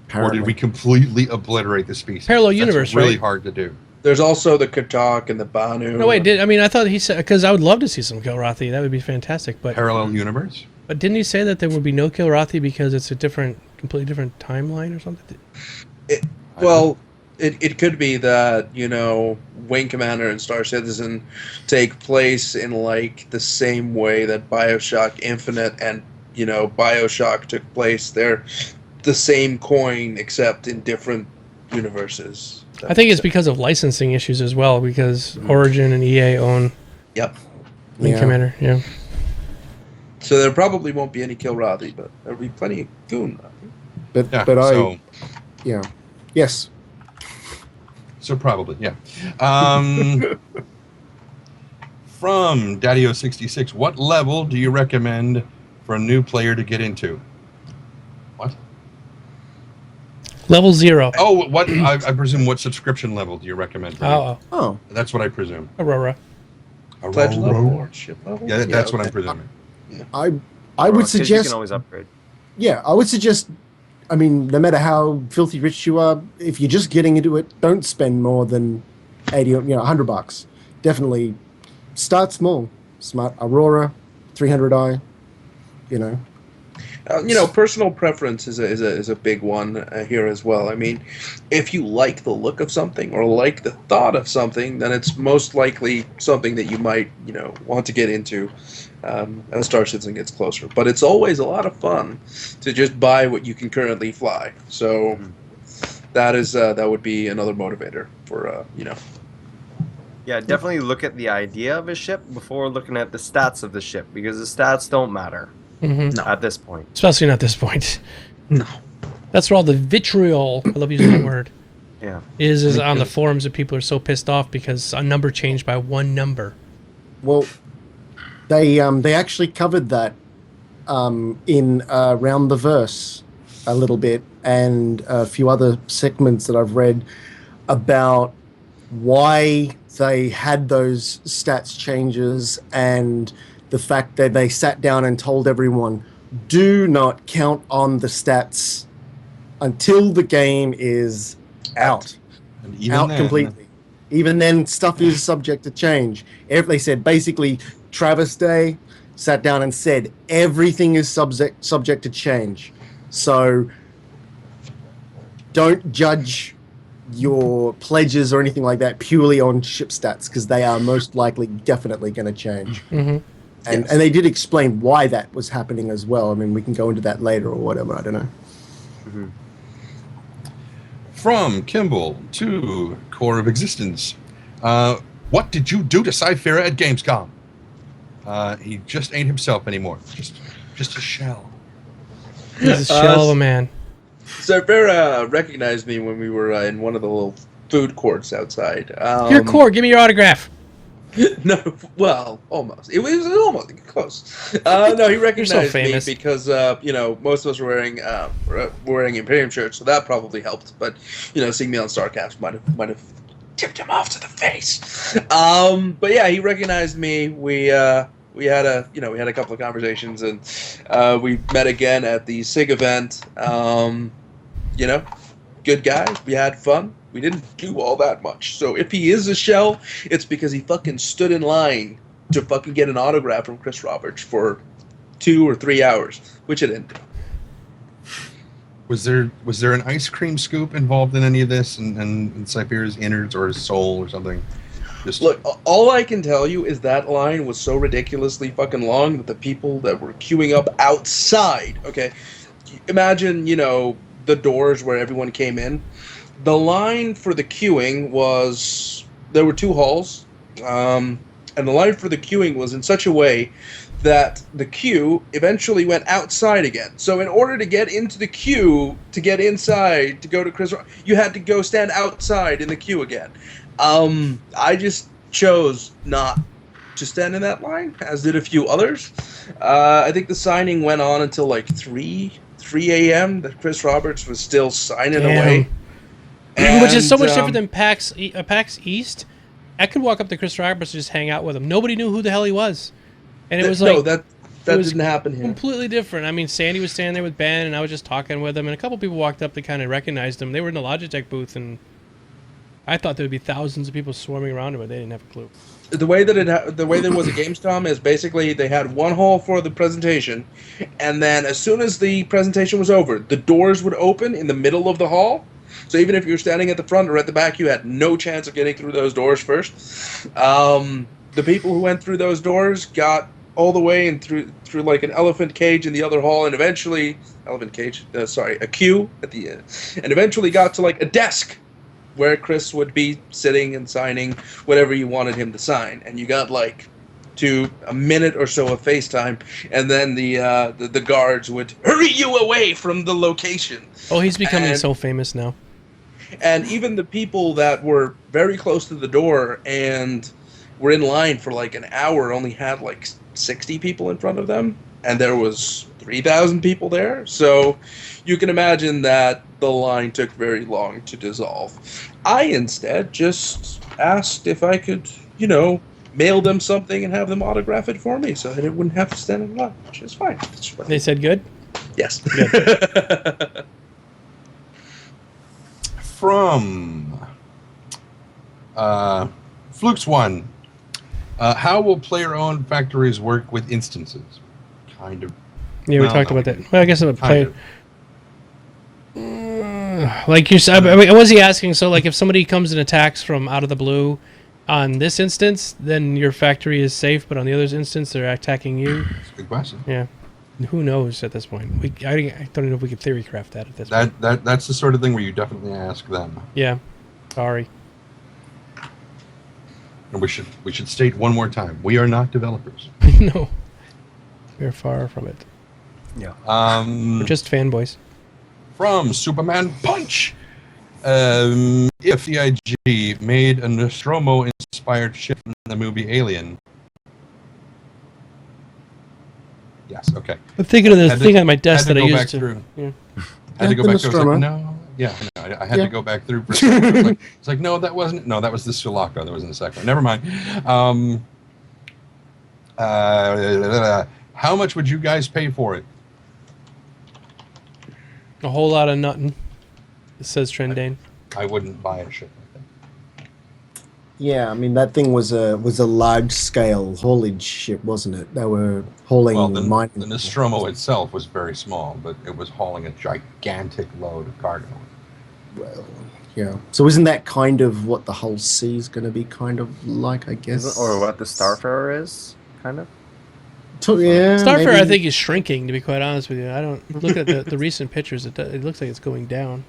Apparently. Or did we completely obliterate the species? Parallel universe, That's really right? hard to do. There's also the Katak and the Banu. No, wait. I thought he said, because I would love to see some Kilrathi. That would be fantastic. But Parallel universe? But didn't he say that there would be no Kilrathi because it's a completely different timeline or something? It could be that, Wing Commander and Star Citizen take place in, like, the same way that Bioshock Infinite and, Bioshock took place. They're the same coin, except in different universes. I think it's because of licensing issues as well, because Origin and EA own Wing Commander, yeah. So there probably won't be any Kilrathi, but there'll be plenty of Goon. Yes. So probably, yeah. From Daddio66, what level do you recommend for a new player to get into? What? Level 0. Oh, what? I presume what subscription level do you recommend? For Oh, that's what I presume. Aurora. Pledge level or ship level? Yeah, that's what I'm presuming. I would Because suggest... you can always upgrade. Yeah, I would suggest... I mean, no matter how filthy rich you are, if you're just getting into it, don't spend more than $100. Definitely start small. Smart Aurora, 300i, Personal preference is a big one here as well. I mean, if you like the look of something or like the thought of something, then it's most likely something that you might, want to get into as Star Citizen gets closer. But it's always a lot of fun to just buy what you can currently fly. So that would be another motivator for Yeah, definitely look at the idea of a ship before looking at the stats of the ship, because the stats don't matter at this point. Especially not this point. No. That's where all the vitriol, I love using that word, Yeah. is on the forums that people are so pissed off because a number changed by one number. Well, they actually covered that in Round the Verse a little bit, and a few other segments that I've read about why they had those stats changes and the fact that they sat down and told everyone, do not count on the stats until the game is out. And even Out then, completely. Even then, stuff is subject to change. They said, basically, Travis Day sat down and said, everything is subject to change. So don't judge your pledges or anything like that purely on ship stats, because they are most likely definitely going to change. Mm-hmm. And they did explain why that was happening as well. I mean, we can go into that later or whatever. I don't know. Mm-hmm. From Kimball to Core of Existence. What did you do to Cyphera at Gamescom? He just ain't himself anymore. Just a shell. He's a shell of a man. Cyphera recognized me when we were in one of the little food courts outside. Your core, give me your autograph. No, well, almost. It was almost close. No, he recognized me because most of us were wearing Imperium shirts, so that probably helped. But seeing me on StarCast might have tipped him off to the face. But yeah, he recognized me. We had a couple of conversations, and we met again at the SIG event. Good guy. We had fun. We didn't do all that much. So if he is a shell, it's because he fucking stood in line to fucking get an autograph from Chris Roberts for 2 or 3 hours, which it didn't do. Was there an ice cream scoop involved in any of this, and Cyphera's innards or his soul or something? Look, all I can tell you is that line was so ridiculously fucking long that the people that were queuing up outside, okay, imagine, the doors where everyone came in. The line for the queuing was, there were 2 halls, and the line for the queuing was in such a way that the queue eventually went outside again. So in order to get into the queue, to get inside, to go to Chris Rock, you had to go stand outside in the queue again. I just chose not to stand in that line, as did a few others. I think the signing went on until like 3 a.m. that Chris Roberts was still signing away. Which is so much different than PAX East. I could walk up to Chris Roberts and just hang out with him. Nobody knew who the hell he was. And it was like... No, that didn't happen here. Completely different. I mean, Sandy was standing there with Ben, and I was just talking with him, and a couple people walked up that kind of recognized him. They were in the Logitech booth, and I thought there would be thousands of people swarming around him, but they didn't have a clue. The way there was a Gamescom is basically they had one hall for the presentation, and then as soon as the presentation was over, the doors would open in the middle of the hall. So even if you were standing at the front or at the back, you had no chance of getting through those doors first. The people who went through those doors got all the way and through like an elephant cage in the other hall, and eventually a queue at the end, and eventually got to like a desk where Chris would be sitting and signing whatever you wanted him to sign, and you got like to a minute or so of FaceTime, and then the guards would hurry you away from the location. Oh, he's becoming so famous now. And even the people that were very close to the door and were in line for like an hour only had like 60 people in front of them, and there was 3,000 people there. So you can imagine that the line took very long to dissolve. I instead just asked if I could, mail them something and have them autograph it for me so that it wouldn't have to stand in line, which is fine. They said good? Yes. Good. From Flukes 1, how will player-owned factories work with instances? Kind of. Yeah, we talked about that. Well, I guess I'm player. Like you said, I mean, was he asking? So, like, if somebody comes and attacks from out of the blue on this instance, then your factory is safe, but on the other instance, they're attacking you. That's a good question. Yeah. Who knows at this point? I don't even know if we could theory craft that at this point. That's the sort of thing where you definitely ask them. Yeah. Sorry. And we should state one more time: we are not developers. No. We're far from it. Yeah. We're just fanboys. From Superman Punch, if CIG made a Nostromo-inspired ship from the movie Alien. Yes. Okay. I'm thinking of the thing on my desk that I used to. Yeah. Had to go back through. I was like, no. Yeah. No, I had to go back through. For a second. It's like, no, that wasn't. No, that was the Sulaco. That wasn't the second one. Never mind. How much would you guys pay for it? A whole lot of nothing. It says Trendane. I wouldn't buy a ship like that. Yeah, I mean that thing was a large scale haulage ship, wasn't it? They were hauling mining. The Nostromo itself was very small, but it was hauling a gigantic load of cargo. Well, yeah. So isn't that kind of what the whole sea is going to be kind of like, I guess? Or what the Starfarer is, kind of? Yeah, Starfarer, maybe. I think, is shrinking, to be quite honest with you. I don't look at the recent pictures. It looks like it's going down.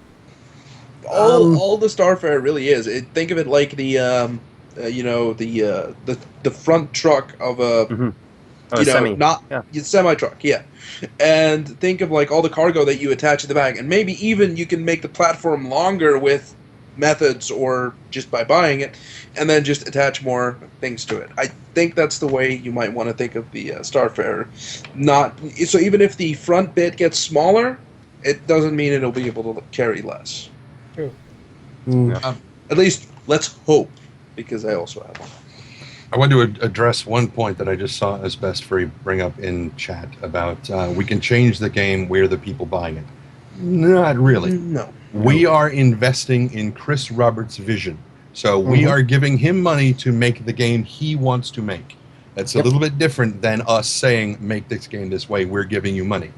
All the Starfarer really is. Think of it like the front truck of a semi truck, yeah. And think of like all the cargo that you attach at the back, and maybe even you can make the platform longer with methods or just by buying it, and then just attach more things to it. I think that's the way you might want to think of the Starfarer. So even if the front bit gets smaller, it doesn't mean it'll be able to carry less. True. At least let's hope, because I also have one. I want to address one point that I just saw as best free bring up in chat about we can change the game, we're the people buying it. Not really. No. We are investing in Chris Roberts' vision. So we are giving him money to make the game he wants to make. That's a little bit different than us saying, make this game this way, we're giving you money.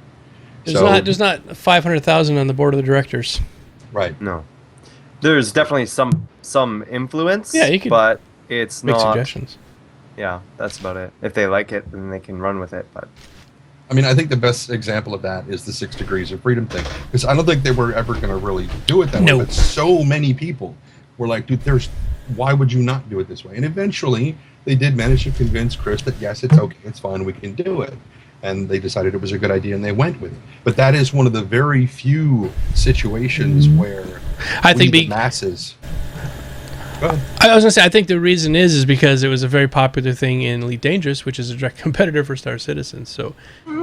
There's not 500,000 on the board of the directors. Right. No. There's definitely some influence. Yeah, you could. But it's Make not. suggestions. Yeah, that's about it. If they like it, then they can run with it. But I mean, I think the best example of that is the 6 degrees of freedom thing, because I don't think they were ever going to really do it that No. way. But so many people were like, dude, why would you not do it this way? And eventually they did manage to convince Chris that yes, it's okay, it's fine, we can do it. And they decided it was a good idea and they went with it. But that is one of the very few situations where I think the masses. Go ahead. I was gonna say, I think the reason is because it was a very popular thing in Elite Dangerous, which is a direct competitor for Star Citizen. So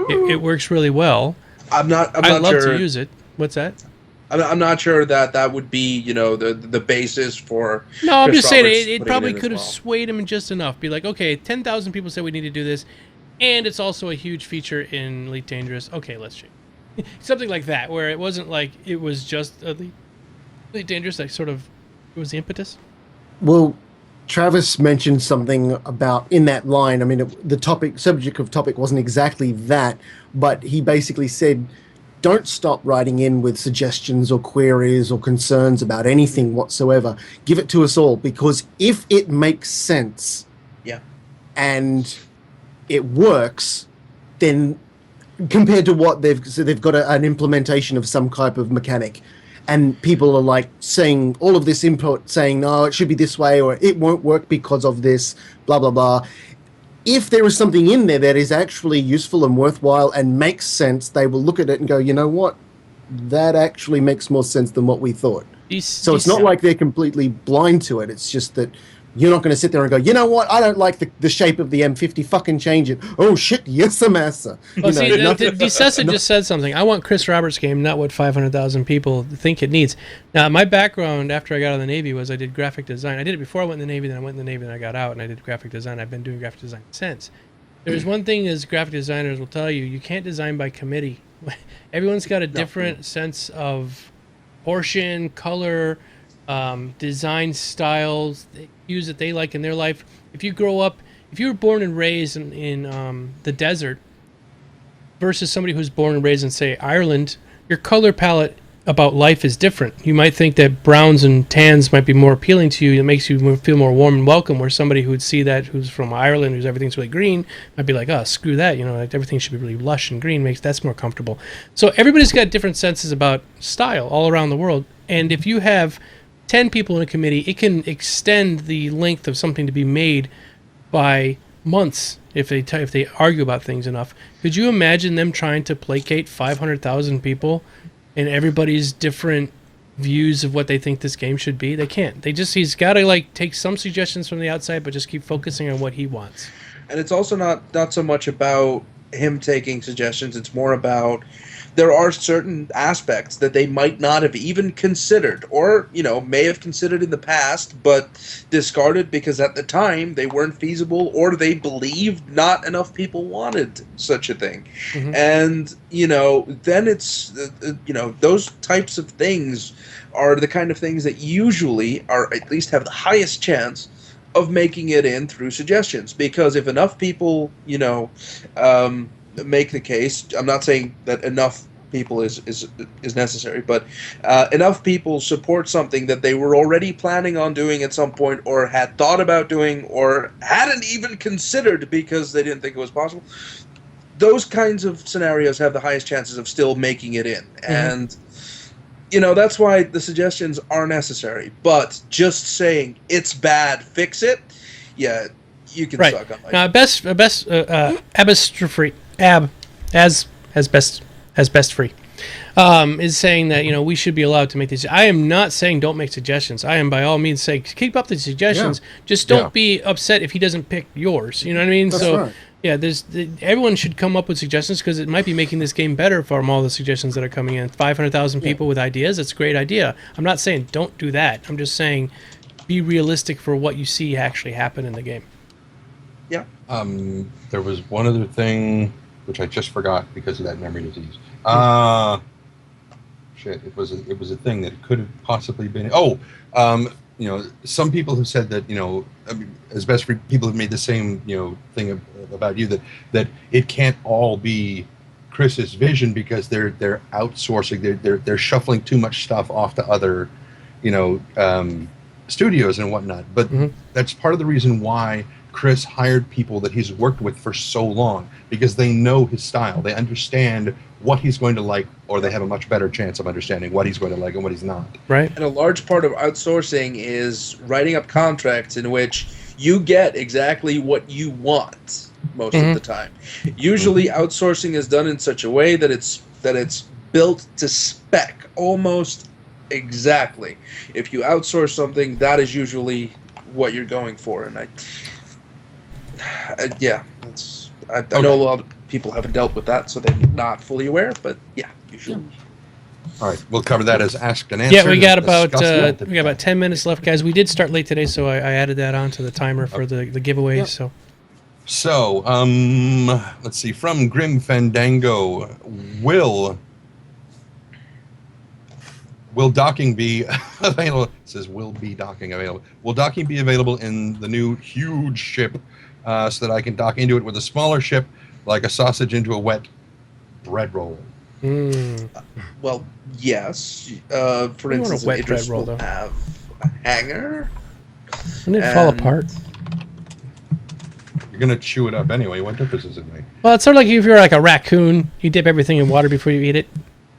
it works really well. I'm not I'd love sure. to use it. What's that? I'm not sure that would be, the basis for. No, I'm Chris just saying Roberts it putting probably in as could have well. swayed him just enough. Be like, okay, 10,000 people said we need to do this, and it's also a huge feature in Elite Dangerous. Okay, let's change. Something like that, where it wasn't like it was just Elite Dangerous. That sort of it was the impetus. Well, Travis mentioned something about in that line. I mean, the subject of topic wasn't exactly that, but he basically said, don't stop writing in with suggestions or queries or concerns about anything whatsoever. Give it to us all, because if it makes sense, Yeah. and it works, then compared to what they've got an implementation of some type of mechanic, and people are like saying all of this input, saying no, it should be this way, or it won't work because of this, blah blah blah. If there is something in there that is actually useful and worthwhile and makes sense, they will look at it and go, you know what, that actually makes more sense than what we thought. So it's not like they're completely blind to it. It's just that you're not going to sit there and go, you know what, I don't like the shape of the M50, fucking change it. Oh shit, yes, massa. Well, see, Decessa just said something. I want Chris Roberts' game, not what 500,000 people think it needs. Now, my background after I got out of the Navy was I did graphic design. I did it before I went in the Navy, then I went in the Navy, then I got out, and I did graphic design. I've been doing graphic design since. There's one thing as graphic designers will tell you, you can't design by committee. Everyone's got a different sense of proportion, color, design styles, views that they like in their life. If you grow up, if you were born and raised in the desert versus somebody who's born and raised in, say, Ireland, your color palette about life is different. You might think that browns and tans might be more appealing to you. It makes you feel more warm and welcome, where somebody who would see that, who's from Ireland, who's everything's really green, might be like, oh, screw that. Like everything should be really lush and green. That's more comfortable. So everybody's got different senses about style all around the world. And if you have 10 people in a committee, it can extend the length of something to be made by months if they argue about things enough. Could you imagine them trying to placate 500,000 people and everybody's different views of what they think this game should be? They can't. He's got to take some suggestions from the outside, but just keep focusing on what he wants. And it's also not so much about him taking suggestions. It's more about there are certain aspects that they might not have even considered, or may have considered in the past but discarded because at the time they weren't feasible, or they believed not enough people wanted such a thing. Mm-hmm. And then it's those types of things are the kind of things that usually are at least have the highest chance of making it in through suggestions, because if enough people make the case. I'm not saying that enough people is necessary, but enough people support something that they were already planning on doing at some point, or had thought about doing, or hadn't even considered because they didn't think it was possible. Those kinds of scenarios have the highest chances of still making it in. Mm-hmm. And that's why the suggestions are necessary. But just saying it's bad, fix it, yeah, you can suck on my best free is saying that we should be allowed to make these. I am not saying don't make suggestions. I am by all means saying keep up the suggestions. Yeah. Just don't be upset if he doesn't pick yours. You know what I mean? That's right. Yeah, everyone should come up with suggestions, because it might be making this game better from all the suggestions that are coming in. 500,000 people with ideas, that's a great idea. I'm not saying don't do that. I'm just saying be realistic for what you see actually happen in the game. Yeah. There was one other thing which I just forgot because of that memory disease. It was a thing that could have possibly been. Some people have said that as best for people have made the same thing about you, that it can't all be Chris's vision, because they're outsourcing, they're shuffling too much stuff off to other studios and whatnot. But that's part of the reason why Chris hired people that he's worked with for so long, because they know his style. They understand what he's going to like, or they have a much better chance of understanding what he's going to like and what he's not. Right. And a large part of outsourcing is writing up contracts in which you get exactly what you want most of the time. Usually outsourcing is done in such a way that it's built to spec almost exactly. If you outsource something, that is usually what you're going for. And I know a lot of people haven't dealt with that, so they're not fully aware, but yeah, usually. All right, we'll cover that as asked and answered. Yeah, we got about 10 minutes left, guys. We did start late today, so I added that on to the timer for the giveaways. So, let's see. From Grim Fandango, will docking be available? It says will be docking available. Will docking be available in the new huge ship, so that I can dock into it with a smaller ship, like a sausage into a wet bread roll? Well, yes. For instance, Idris will have a hangar. Wouldn't it fall apart? You're gonna chew it up anyway. What difference does it make? Well, it's sort of like if you're like a raccoon, you dip everything in water before you eat it.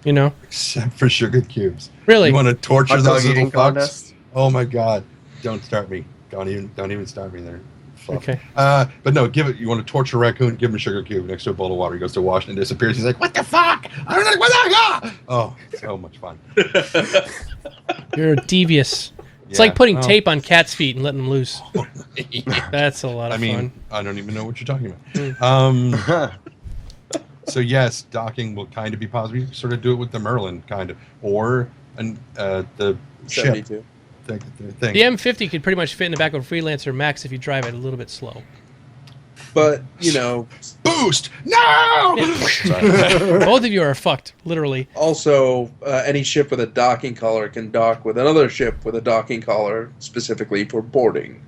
You know. Except for sugar cubes. Really? You want to torture those little fucks? Contest? Oh my god! Don't start me. Don't even start me there. Fluff. Okay. But no, give it. You want to torture a raccoon? Give him a sugar cube next to a bowl of water. He goes to wash and disappears. He's like, "What the fuck? I don't know what the." Oh, so much fun. You're devious. It's like putting tape on cats' feet and letting them loose. That's a lot of fun. I don't even know what you're talking about. So yes, docking will kind of be possible. You can sort of do it with the Merlin, kind of, or the 72. ship. The M50 could pretty much fit in the back of a Freelancer Max if you drive it a little bit slow. But, you know... Boost! No! Both of you are fucked, literally. Also, any ship with a docking collar can dock with another ship with a docking collar specifically for boarding.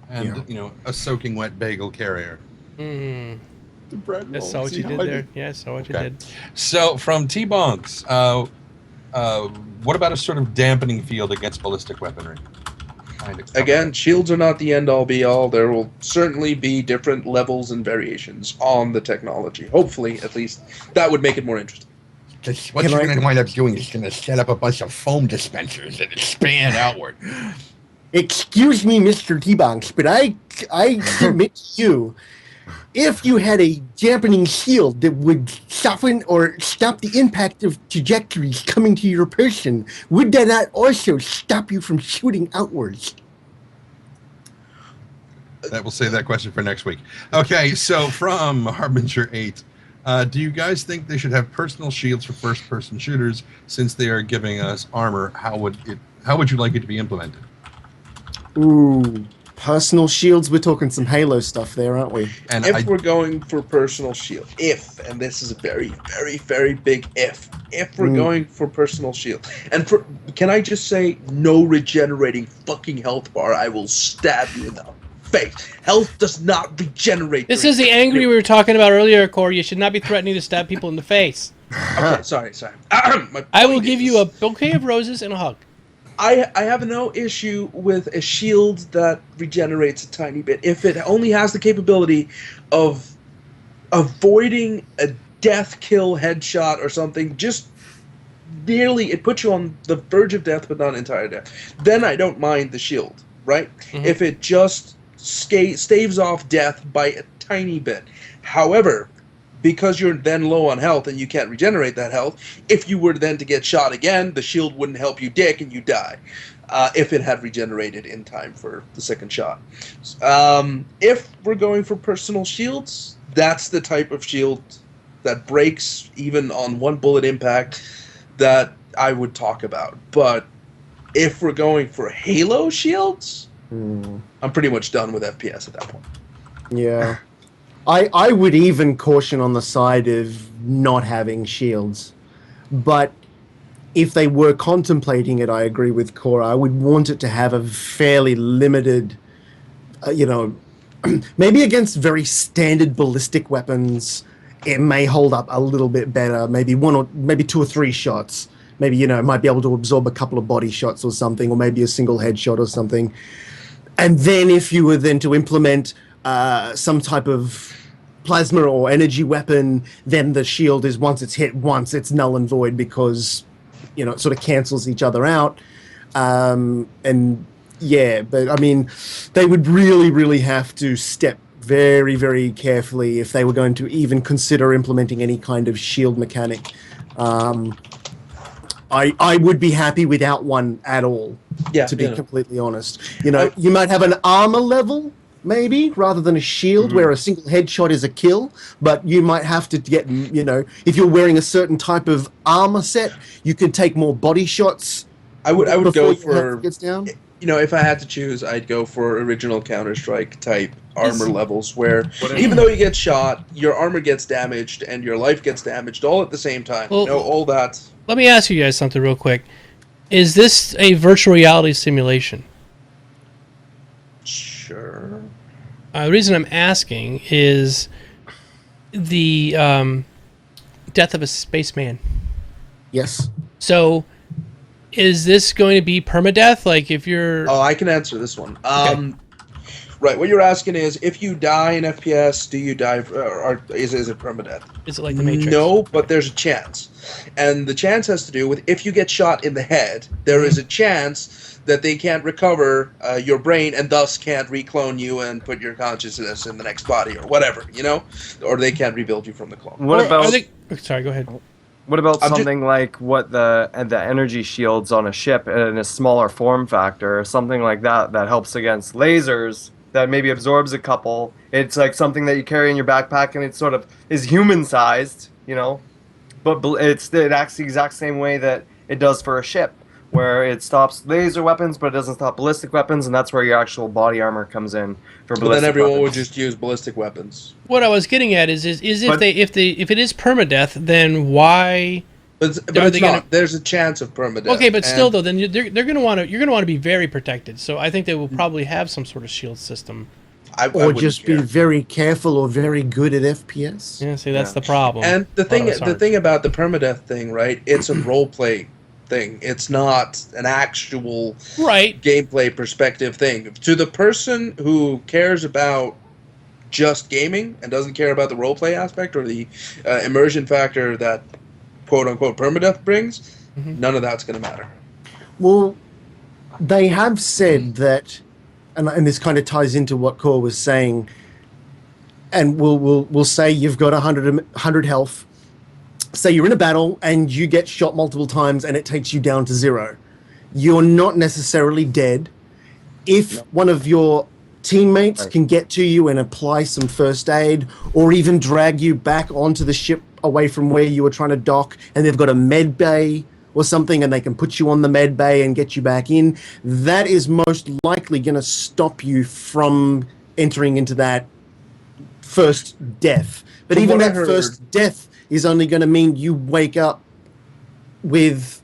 And, a soaking wet bagel carrier. Mm. The bread roll. I saw what you did there. Yeah, I saw what you did. So, from T-Bonks, what about a sort of dampening field against ballistic weaponry? Again, shields are not the end-all, be-all. There will certainly be different levels and variations on the technology. Hopefully, at least, that would make it more interesting. What you're going to wind up doing is going to set up a bunch of foam dispensers that expand outward. Excuse me, Mr. T-Bonks, but I submit to you, if you had a dampening shield that would soften or stop the impact of trajectories coming to your person, would that not also stop you from shooting outwards? That will save that question for next week. Okay, so from Harbinger 8, do you guys think they should have personal shields for first-person shooters since they are giving us armor? How would you like it to be implemented? Ooh. Personal shields, we're talking some Halo stuff there, aren't we? And if we're going for personal shield, and this is a very, very, very big if we're going for personal shield, and can I just say, no regenerating fucking health bar, I will stab you in the face. Health does not regenerate. This is the angry we were talking about earlier, Corey. You should not be threatening to stab people in the face. Okay, sorry. I will give you a bouquet of roses and a hug. I have no issue with a shield that regenerates a tiny bit. If it only has the capability of avoiding a death kill headshot or something, just barely, it puts you on the verge of death but not entire death, then I don't mind the shield, right? Mm-hmm. If it just staves off death by a tiny bit. However, because you're then low on health and you can't regenerate that health, if you were then to get shot again, the shield wouldn't help you dick and you die. If it had regenerated in time for the second shot. If we're going for personal shields, that's the type of shield that breaks even on one bullet impact that I would talk about. But if we're going for Halo shields, I'm pretty much done with FPS at that point. Yeah. I would even caution on the side of not having shields. But if they were contemplating it, I agree with Cora. I would want it to have a fairly limited, maybe against very standard ballistic weapons, it may hold up a little bit better. Maybe two or three shots. maybe, you know, it might be able to absorb a couple of body shots or something, or maybe a single headshot or something. And then if you were then to implement some type of plasma or energy weapon, then the shield is, once it's hit once, it's null and void, because, you know, it sort of cancels each other out. And yeah, but I mean, they would really, really have to step very, very carefully if they were going to even consider implementing any kind of shield mechanic. I would be happy without one at all, to be completely honest. You know, you might have an armor level, maybe, rather than a shield, where a single headshot is a kill, but you might have to get, you know, if you're wearing a certain type of armor set, you can take more body shots. I would go for, gets down. You know, if I had to choose, I'd go for original Counter-Strike type armor levels, where even though you get shot, your armor gets damaged and your life gets damaged all at the same time. Well, you know, all that. Let me ask you guys something real quick. Is this a virtual reality simulation? Sure. The reason I'm asking is the death of a spaceman. Yes. So, is this going to be permadeath? Like, if you're... Oh, I can answer this one. Okay. Right, what you're asking is, if you die in FPS, do you die, or is it permadeath? Is it like the Matrix? No, but there's a chance. And the chance has to do with, if you get shot in the head, there is a chance that they can't recover your brain and thus can't reclone you and put your consciousness in the next body or whatever, you know? Or they can't rebuild you from the clone. What about... Sorry, go ahead. What about something like what the energy shields on a ship in a smaller form factor, or something like that helps against lasers, that maybe absorbs a couple? It's like something that you carry in your backpack, and it sort of is human-sized, you know, but it acts the exact same way that it does for a ship, where it stops laser weapons, but it doesn't stop ballistic weapons, and that's where your actual body armor comes in for ballistic weapons. But then everyone would just use ballistic weapons. What I was getting at is if it is permadeath, then why? But it's not. There's a chance of permadeath. Okay, but still though, then you're going to want to be very protected. So I think they will probably have some sort of shield system. Or just be very careful or very good at FPS. Yeah, see, that's the problem. And the thing about the permadeath thing, right? It's a role play thing. It's not an actual gameplay perspective thing. To the person who cares about just gaming and doesn't care about the role play aspect or the immersion factor that quote unquote permadeath brings, none of that's going to matter. Well, they have said that, and this kind of ties into what Core was saying, and we'll say you've got 100 health. Say you're in a battle and you get shot multiple times and it takes you down to 0. You're not necessarily dead. If one of your teammates can get to you and apply some first aid, or even drag you back onto the ship away from where you were trying to dock, and they've got a med bay or something and they can put you on the med bay and get you back in, that is most likely going to stop you from entering into that first death. But even that first death is only going to mean you wake up with,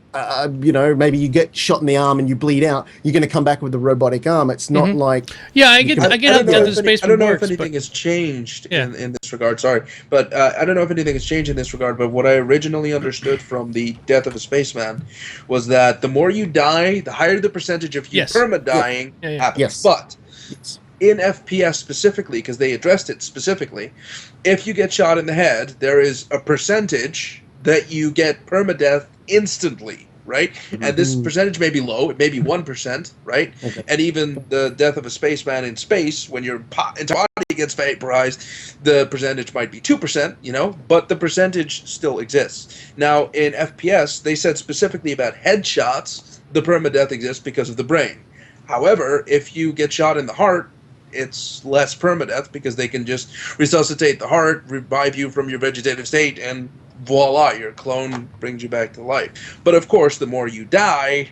you know, maybe you get shot in the arm and you bleed out. You're going to come back with a robotic arm. It's not like... Yeah, I get how the space I don't know works, if anything has changed in this regard. Sorry. But I don't know if anything has changed in this regard, but what I originally understood from the death of a spaceman was that the more you die, the higher the percentage of you perma-dying happens. Yes. But... in FPS specifically, because they addressed it specifically, if you get shot in the head, there is a percentage that you get permadeath instantly, right? And this percentage may be low, it may be 1%, right? Okay. And even the death of a spaceman in space, when your entire body gets vaporized, the percentage might be 2%, you know, but the percentage still exists. Now, in FPS, they said specifically about headshots, the permadeath exists because of the brain. However, if you get shot in the heart, it's less permadeath because they can just resuscitate the heart, revive you from your vegetative state, and voila, your clone brings you back to life. But of course, the more you die,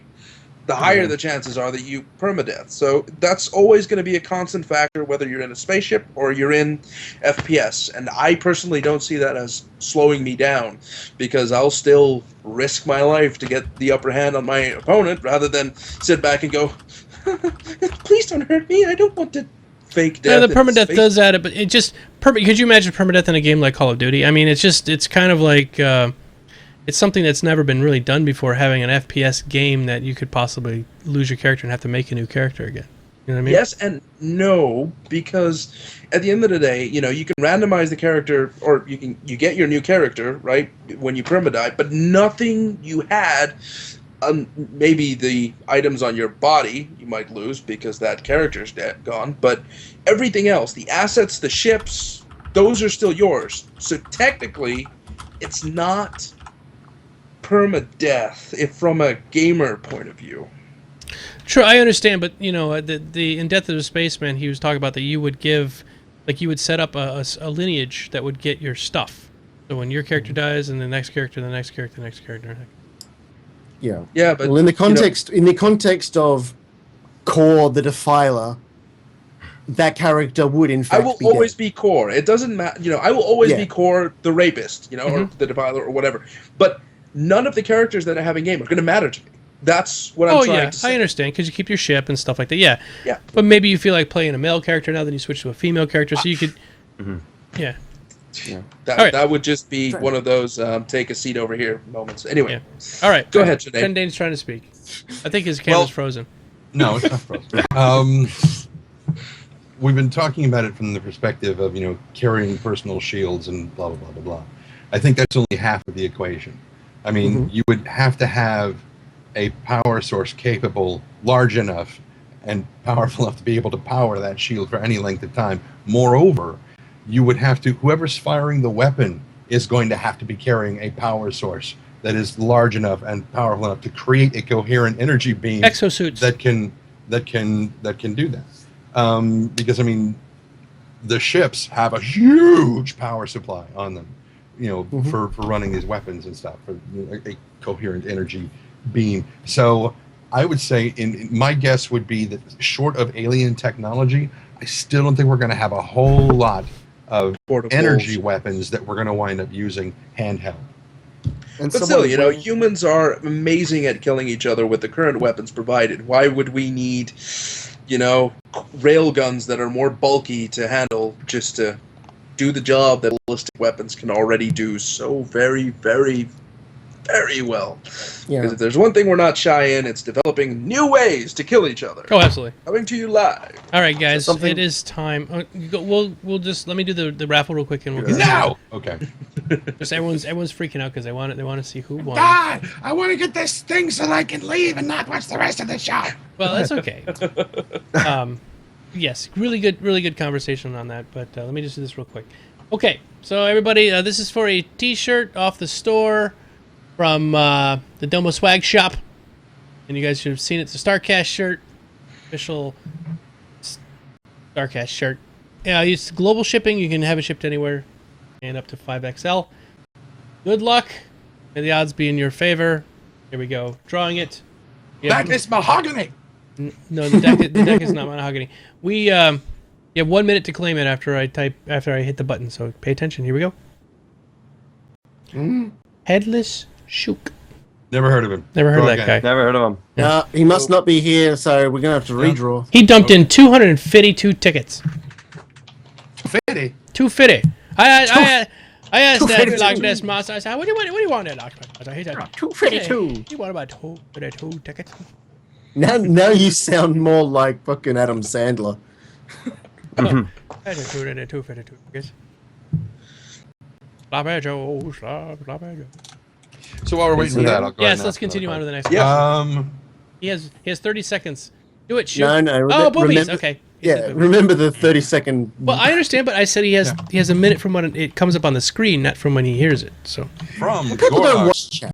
the higher the chances are that you permadeath. So that's always going to be a constant factor, whether you're in a spaceship or you're in FPS. And I personally don't see that as slowing me down, because I'll still risk my life to get the upper hand on my opponent rather than sit back and go, please don't hurt me, I don't want to fake death. Yeah, the permadeath does add it, but it just... could you imagine permadeath in a game like Call of Duty? I mean, it's kind of like... it's something that's never been really done before, having an FPS game that you could possibly lose your character and have to make a new character again. You know what I mean? Yes and no, because at the end of the day, you know, you can randomize the character, or you get your new character, right, when you perma-die, but nothing you had, maybe the items on your body you might lose because that character's gone, but everything else, the assets, the ships, those are still yours. So technically, it's not perma-death if from a gamer point of view. Sure, I understand, but you know, the in Death of the Spaceman, he was talking about that you would give, like you would set up a lineage that would get your stuff. So when your character dies, and the next character, the next character, the next character. Yeah. Yeah, but Well, in the context of Core the Defiler, that character would in fact. I will always be Core. It doesn't matter. You know, I will always be Core the Rapist. You know, or the Defiler or whatever. But none of the characters that I have in game are going to matter to me. That's what I'm trying to say. I understand, because you keep your ship and stuff like that. Yeah. Yeah. But maybe you feel like playing a male character now, then you switch to a female character, so you could. Yeah. That would just be one of those take a seat over here moments. Anyway. Yeah. All right. Go ahead, Sinead. Tendane's trying to speak. I think his camera's frozen. No, it's not frozen. We've been talking about it from the perspective of, you know, carrying personal shields and blah, blah, blah, blah, blah. I think that's only half of the equation. I mean, you would have to have a power source capable, large enough, and powerful enough to be able to power that shield for any length of time. Moreover, you would have to, whoever's firing the weapon is going to have to be carrying a power source that is large enough and powerful enough to create a coherent energy beam exosuits that can do that. Because I mean, the ships have a huge power supply on them, you know, for running these weapons and stuff, for a coherent energy beam. So I would say, my guess would be that short of alien technology, I still don't think we're going to have a whole lot of energy weapons that we're going to wind up using handheld. But still, you know, humans are amazing at killing each other with the current weapons provided. Why would we need, you know, rail guns that are more bulky to handle just to do the job that ballistic weapons can already do so very, very, very well? Yeah. Because if there's one thing we're not shy in, it's developing new ways to kill each other. Oh, absolutely. Coming to you live. All right, guys, it is time. We'll just let me do the raffle real quick, and we'll get now. Okay. Just everyone's freaking out because they want to see who won. God, I want to get this thing so that I can leave and not watch the rest of the show. Well, that's okay. Yes, really good conversation on that. But let me just do this real quick. Okay, so everybody, this is for a T-shirt off the store from the Domo Swag Shop, and you guys should have seen it. It's a StarCast shirt, official StarCast shirt. Yeah, it's global shipping. You can have it shipped anywhere, and up to 5XL. Good luck. May the odds be in your favor. Here we go. Drawing it. That is mahogany. No, the deck is not mahogany. You have 1 minute to claim it after I hit the button. So pay attention. Here we go. Headless Shook. Never heard of him. Never heard of that guy. Never heard of him. He must not be here, so we're gonna have to redraw. He dumped in 252 tickets. 50. 250. I asked that Loch Ness Master. I said, "What do you want there, Loch Ness Master?" He said, 252. You want about 252 tickets? Now you sound more like fucking Adam Sandler. 252 tickets. Sloppy Joe, sloppy Joe. So while we're waiting for that, I'll go ahead and let's ask continue on to another the next question. one. He has 30 seconds. Do it, shoot. No. Oh, boobies. Remember, Okay. Yeah, remember the 30-second. Well, I understand, but I said he has a minute from when it comes up on the screen, not from when he hears it. So From People don't Gorlock, watch chat.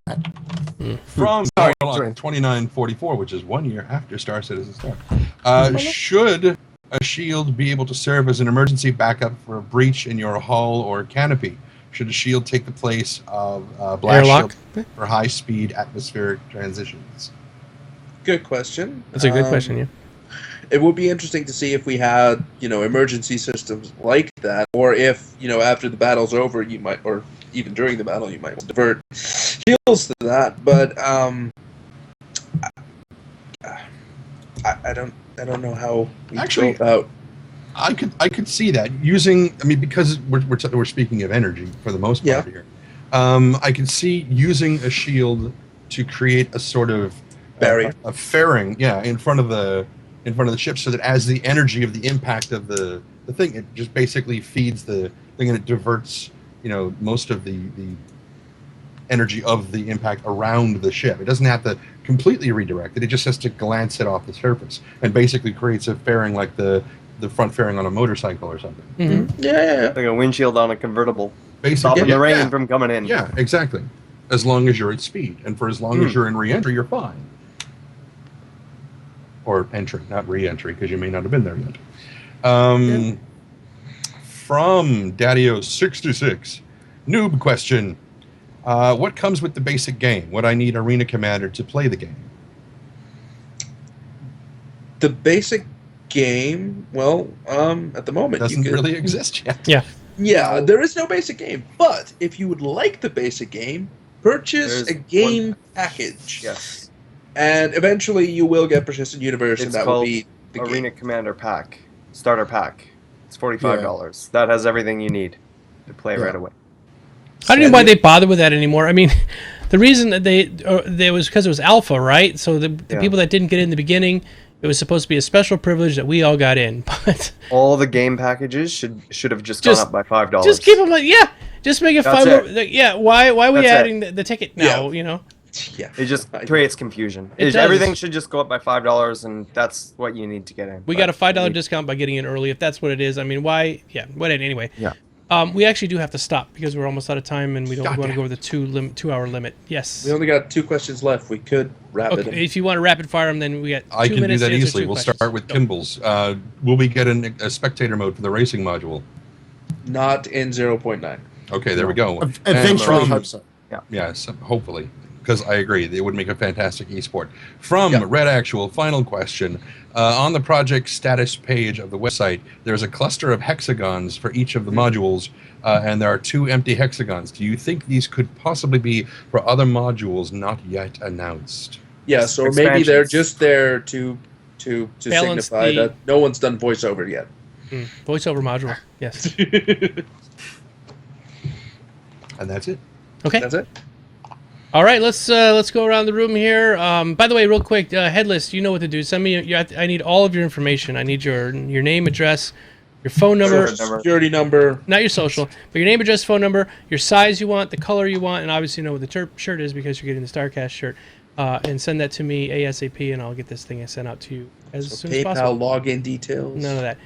from Sorry. Gorlock 2944, which is 1 year after Star Citizen Star. Should a shield be able to serve as an emergency backup for a breach in your hull or canopy? Should a shield take the place of blast Airlock? shield for high-speed atmospheric transitions? Good question. that's a good question. Yeah. It would be interesting to see if we had, you know, emergency systems like that, or if, you know, after the battle's over, you might, or even during the battle, you might divert shields to that. But I don't know how we Actually, go about. I could see that using. I mean, because we're speaking of energy for the most part here. I can see using a shield to create a sort of Barrier. a fairing, in front of the ship, so that as the energy of the impact of the thing, it just basically feeds the thing and it diverts, most of the energy of the impact around the ship. It doesn't have to completely redirect it. It just has to glance it off the surface and basically creates a fairing like the front fairing on a motorcycle or something. Mm-hmm. Yeah. Like a windshield on a convertible. Basically, Stopping the rain from coming in. Yeah, exactly. As long as you're at speed. And for as long as you're in re-entry, you're fine. Or entry, not re-entry, because you may not have been there yet. From Daddio66, noob question. What comes with the basic game? Would I need Arena Commander to play the game? The basic game, at the moment, Doesn't really exist yet. Yeah. Yeah, there is no basic game. But if you would like the basic game, purchase a game package. Yes. And eventually you will get Persistent Universe, and It's that will called be the Arena game. Commander Pack. Starter Pack. It's $45. That has everything you need to play right away. I don't know why they bother with that anymore. I mean, the reason that they was because it was alpha, right? So the people that didn't get in the beginning, it was supposed to be a special privilege that we all got in. But all the game packages should have just gone up by $5. just keep them like just make it That's $5. it. Yeah, why are we That's adding the ticket now? Yeah. Yeah. It just creates confusion. It does. Everything should just go up by $5, and that's what you need to get in. We got a $5 discount by getting in early, if that's what it is. I mean, why? Yeah, anyway. Yeah. We actually do have to stop because we're almost out of time, and we don't want to go over the 2-hour limit. Yes. We only got 2 questions left. We could wrap it. If you want to rapid fire them, then we got 2 I can do minutes that to answer easily. 2 We'll questions. start with Go. Kimball's. Will we get a spectator mode for the racing module? Not in 0.9. Okay, there we go. Eventually, And hope so. Yes, hopefully. Because I agree, it would make a fantastic esport. From Red Actual, final question. On the project status page of the website, there's a cluster of hexagons for each of the modules, and there are 2 empty hexagons. Do you think these could possibly be for other modules not yet announced? Yes, or maybe they're just there to signify that no one's done voiceover yet. Voiceover module, yes. And that's it. Okay. That's it. All right, let's go around the room here. By the way, real quick, Headless, you know what to do. Send me. I need all of your information. I need your name, address, your phone number, security number, not your social, but your name, address, phone number, your size you want, the color you want, and obviously you know what the shirt is because you're getting the StarCast shirt. And send that to me ASAP, and I'll get this thing sent out to you as soon as possible. PayPal login details. None of that.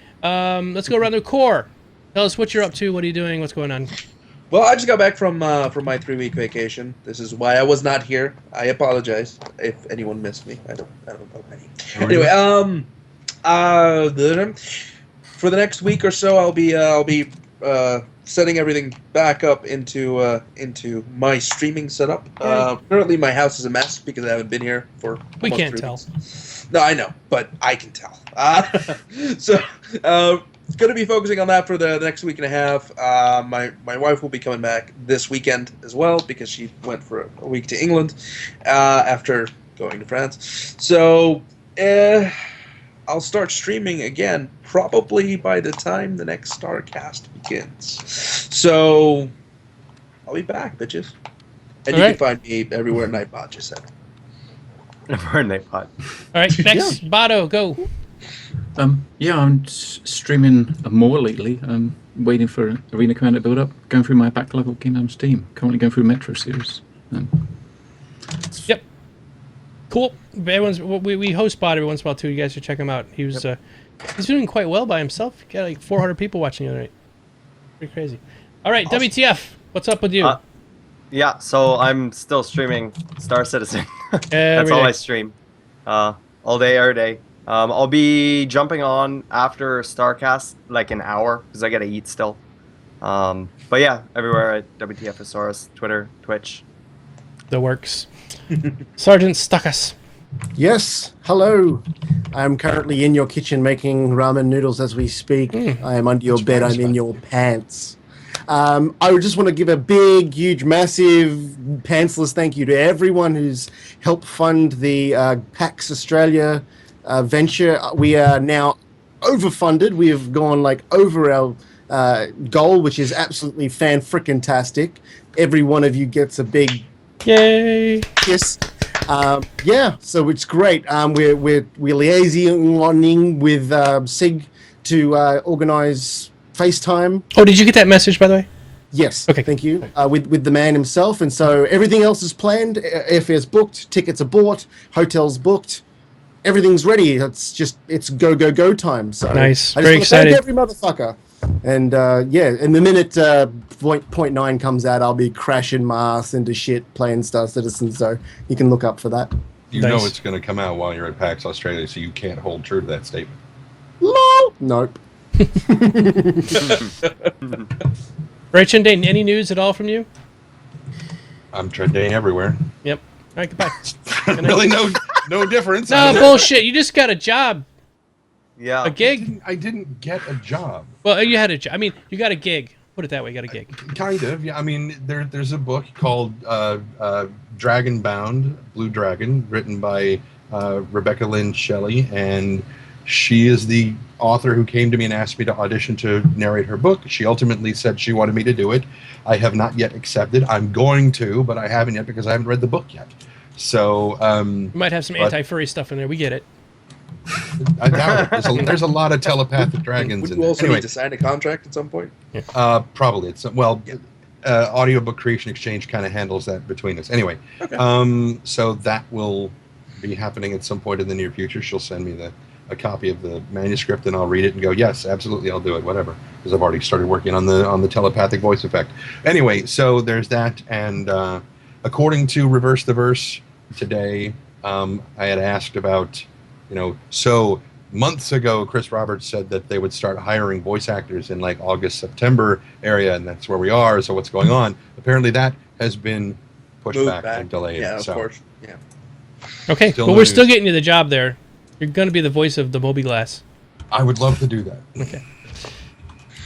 Let's go around the core. Tell us what you're up to. What are you doing? What's going on? Well, I just got back from my 3-week vacation. This is why I was not here. I apologize if anyone missed me. I don't know any. Anyway, for the next week or so, I'll be setting everything back up into my streaming setup. Currently, my house is a mess because I haven't been here for. We almost can't 3 tell. weeks. No, I know, but I can tell. So. Going to be focusing on that for the next week and a half. My wife will be coming back this weekend as well because she went for a week to England after going to France. So I'll start streaming again probably by the time the next StarCast begins. So I'll be back, bitches. And you can find me everywhere Nightbot just said. Everywhere Nightbot. All right, next, Bado, go. I'm streaming more lately. I'm waiting for Arena Commander build up. Going through my backlog of games on Steam. Currently going through Metro series. Yep. Cool. We host Bot every once in a while too. You guys should check him out. He was he's doing quite well by himself. He got like 400 people watching the other night. Pretty crazy. All right, awesome. WTF. What's up with you? Yeah, so I'm still streaming Star Citizen. That's all I stream. All day, every day. I'll be jumping on after StarCast, like an hour, because I gotta eat still. But yeah, everywhere at WTFosaurus, Twitter, Twitch. The works. Sergeant Stuckus. Yes, hello. I'm currently in your kitchen making ramen noodles as we speak. I am under your bed. I'm in your pants. I would just want to give a big, huge, massive, pantsless thank you to everyone who's helped fund the PAX Australia venture. We are now overfunded. We have gone like over goal, which is absolutely fan-frickin-tastic. Every one of you gets a big Yay! kiss. So it's great. We're liaisoning with Sig to organise FaceTime. Oh, did you get that message, by the way? Yes. Okay. Thank you. With the man himself, and so everything else is planned. Airfare's booked, tickets are bought, hotels booked. Everything's ready. It's go time. So Nice. I just Very wanna thank excited. every motherfucker. And and the minute point 9 comes out, I'll be crashing my ass into shit playing Star Citizen. So you can look up for that. You Nice. know it's going to come out while you're at PAX Australia, so you can't hold true to that statement. Lol. Nope. Right, Dayton, any news at all from you? I'm trending everywhere. Yep. All right, goodbye. Really, no difference. No, bullshit. You just got a job. Yeah. A gig? I didn't get a job. Well, you had a job. I mean, you got a gig. Put it that way, you got a gig. Kind of, yeah. I mean, there's a book called Dragon Bound, Blue Dragon, written by Rebecca Lynn Shelley, and she is the author who came to me and asked me to audition to narrate her book. She ultimately said she wanted me to do it. I have not yet accepted. I'm going to, but I haven't yet because I haven't read the book yet. So You might have some anti-furry stuff in there. We get it. I doubt it. There's a lot of telepathic dragons Would in you there. also Anyway, need to sign a contract at some point? probably. Audiobook Creation Exchange kind of handles that between us. Anyway, so that will be happening at some point in the near future. She'll send me a copy of the manuscript, and I'll read it and go, yes, absolutely, I'll do it, whatever. Because I've already started working on the telepathic voice effect. Anyway, so there's that, and according to Reverse the Verse today, I had asked about, so months ago, Chris Roberts said that they would start hiring voice actors in like August, September area, and that's where we are. So what's going on? Apparently that has been pushed Move back and delayed. Yeah, of so course. Yeah. Okay, Still but no we're still news. getting you the job there. You're going to be the voice of the Moby Glass. I would love to do that. Okay.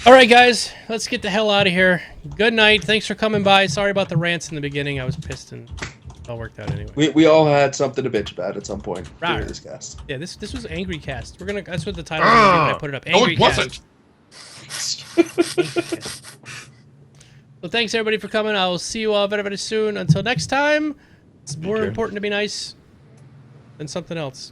All right, guys, let's get the hell out of here. Good night. Thanks for coming by. Sorry about the rants in the beginning. I was pissed and it all worked out anyway. We all had something to bitch about at some point Right. during this cast. Yeah, this was AngryCast. That's what the title was gonna be when I put it up. No, it wasn't. So thanks everybody for coming. I will see you all very, very soon. Until next time, it's more care. important to be nice than something else.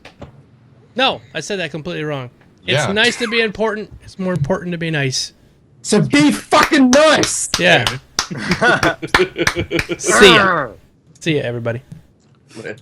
No, I said that completely wrong. Yeah. It's nice to be important. It's more important to be nice. So be fucking nice. Yeah. See ya. See ya, everybody. Right.